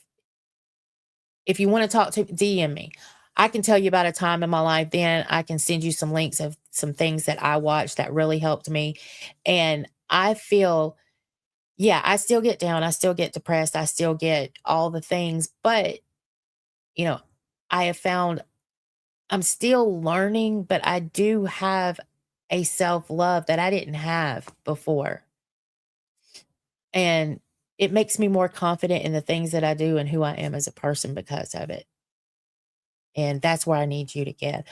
you want to talk to DM me, I can tell you about a time in my life. Then I can send you some links of some things that I watched that really helped me. And I feel, I still get down. I still get depressed. I still get all the things, but I have found I'm still learning, but I do have a self-love that I didn't have before. And it makes me more confident in the things that I do and who I am as a person because of it. And that's where I need you to get.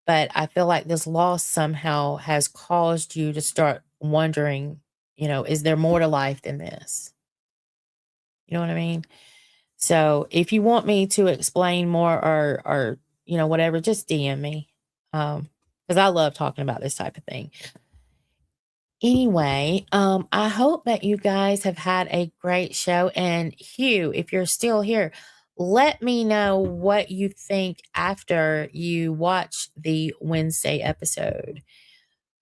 But I feel like this loss somehow has caused you to start wondering, is there more to life than this? You know what I mean? So if you want me to explain more or whatever, just DM me. Because I love talking about this type of thing. Anyway, I hope that you guys have had a great show. And Hugh, if you're still here, let me know what you think after you watch the Wednesday episode.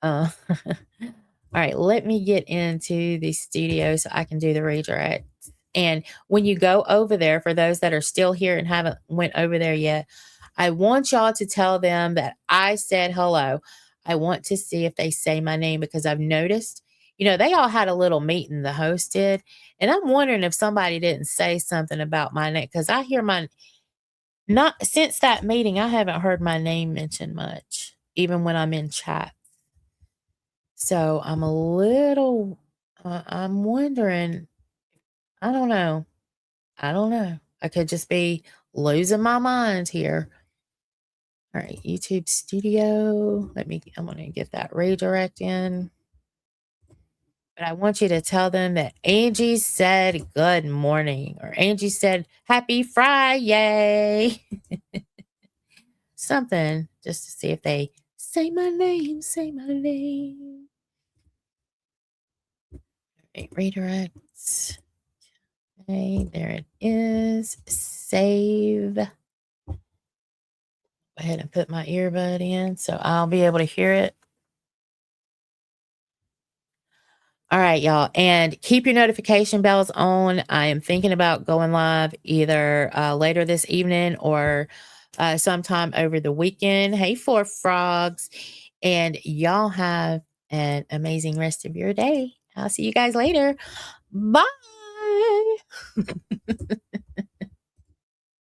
All right, let me get into the studio so I can do the redirect. And when you go over there, for those that are still here and haven't went over there yet, I want y'all to tell them that I said hello. I want to see if they say my name, because I've noticed, they all had a little meeting, the host did. And I'm wondering if somebody didn't say something about my name, because I hear not since that meeting, I haven't heard my name mentioned much, even when I'm in chat. So I'm a little, I'm wondering, I don't know. I could just be losing my mind here. All right, YouTube Studio. I'm going to get that redirect in. But I want you to tell them that Angie said good morning, or Angie said happy FRI-YAY. Something just to see if they say my name, say my name. All right, redirects. Okay, there it is. Save. Go ahead and put my earbud in so I'll be able to hear it. All right, y'all. And keep your notification bells on. I am thinking about going live either later this evening or sometime over the weekend. Hey, Four Frogs. And y'all have an amazing rest of your day. I'll see you guys later. Bye.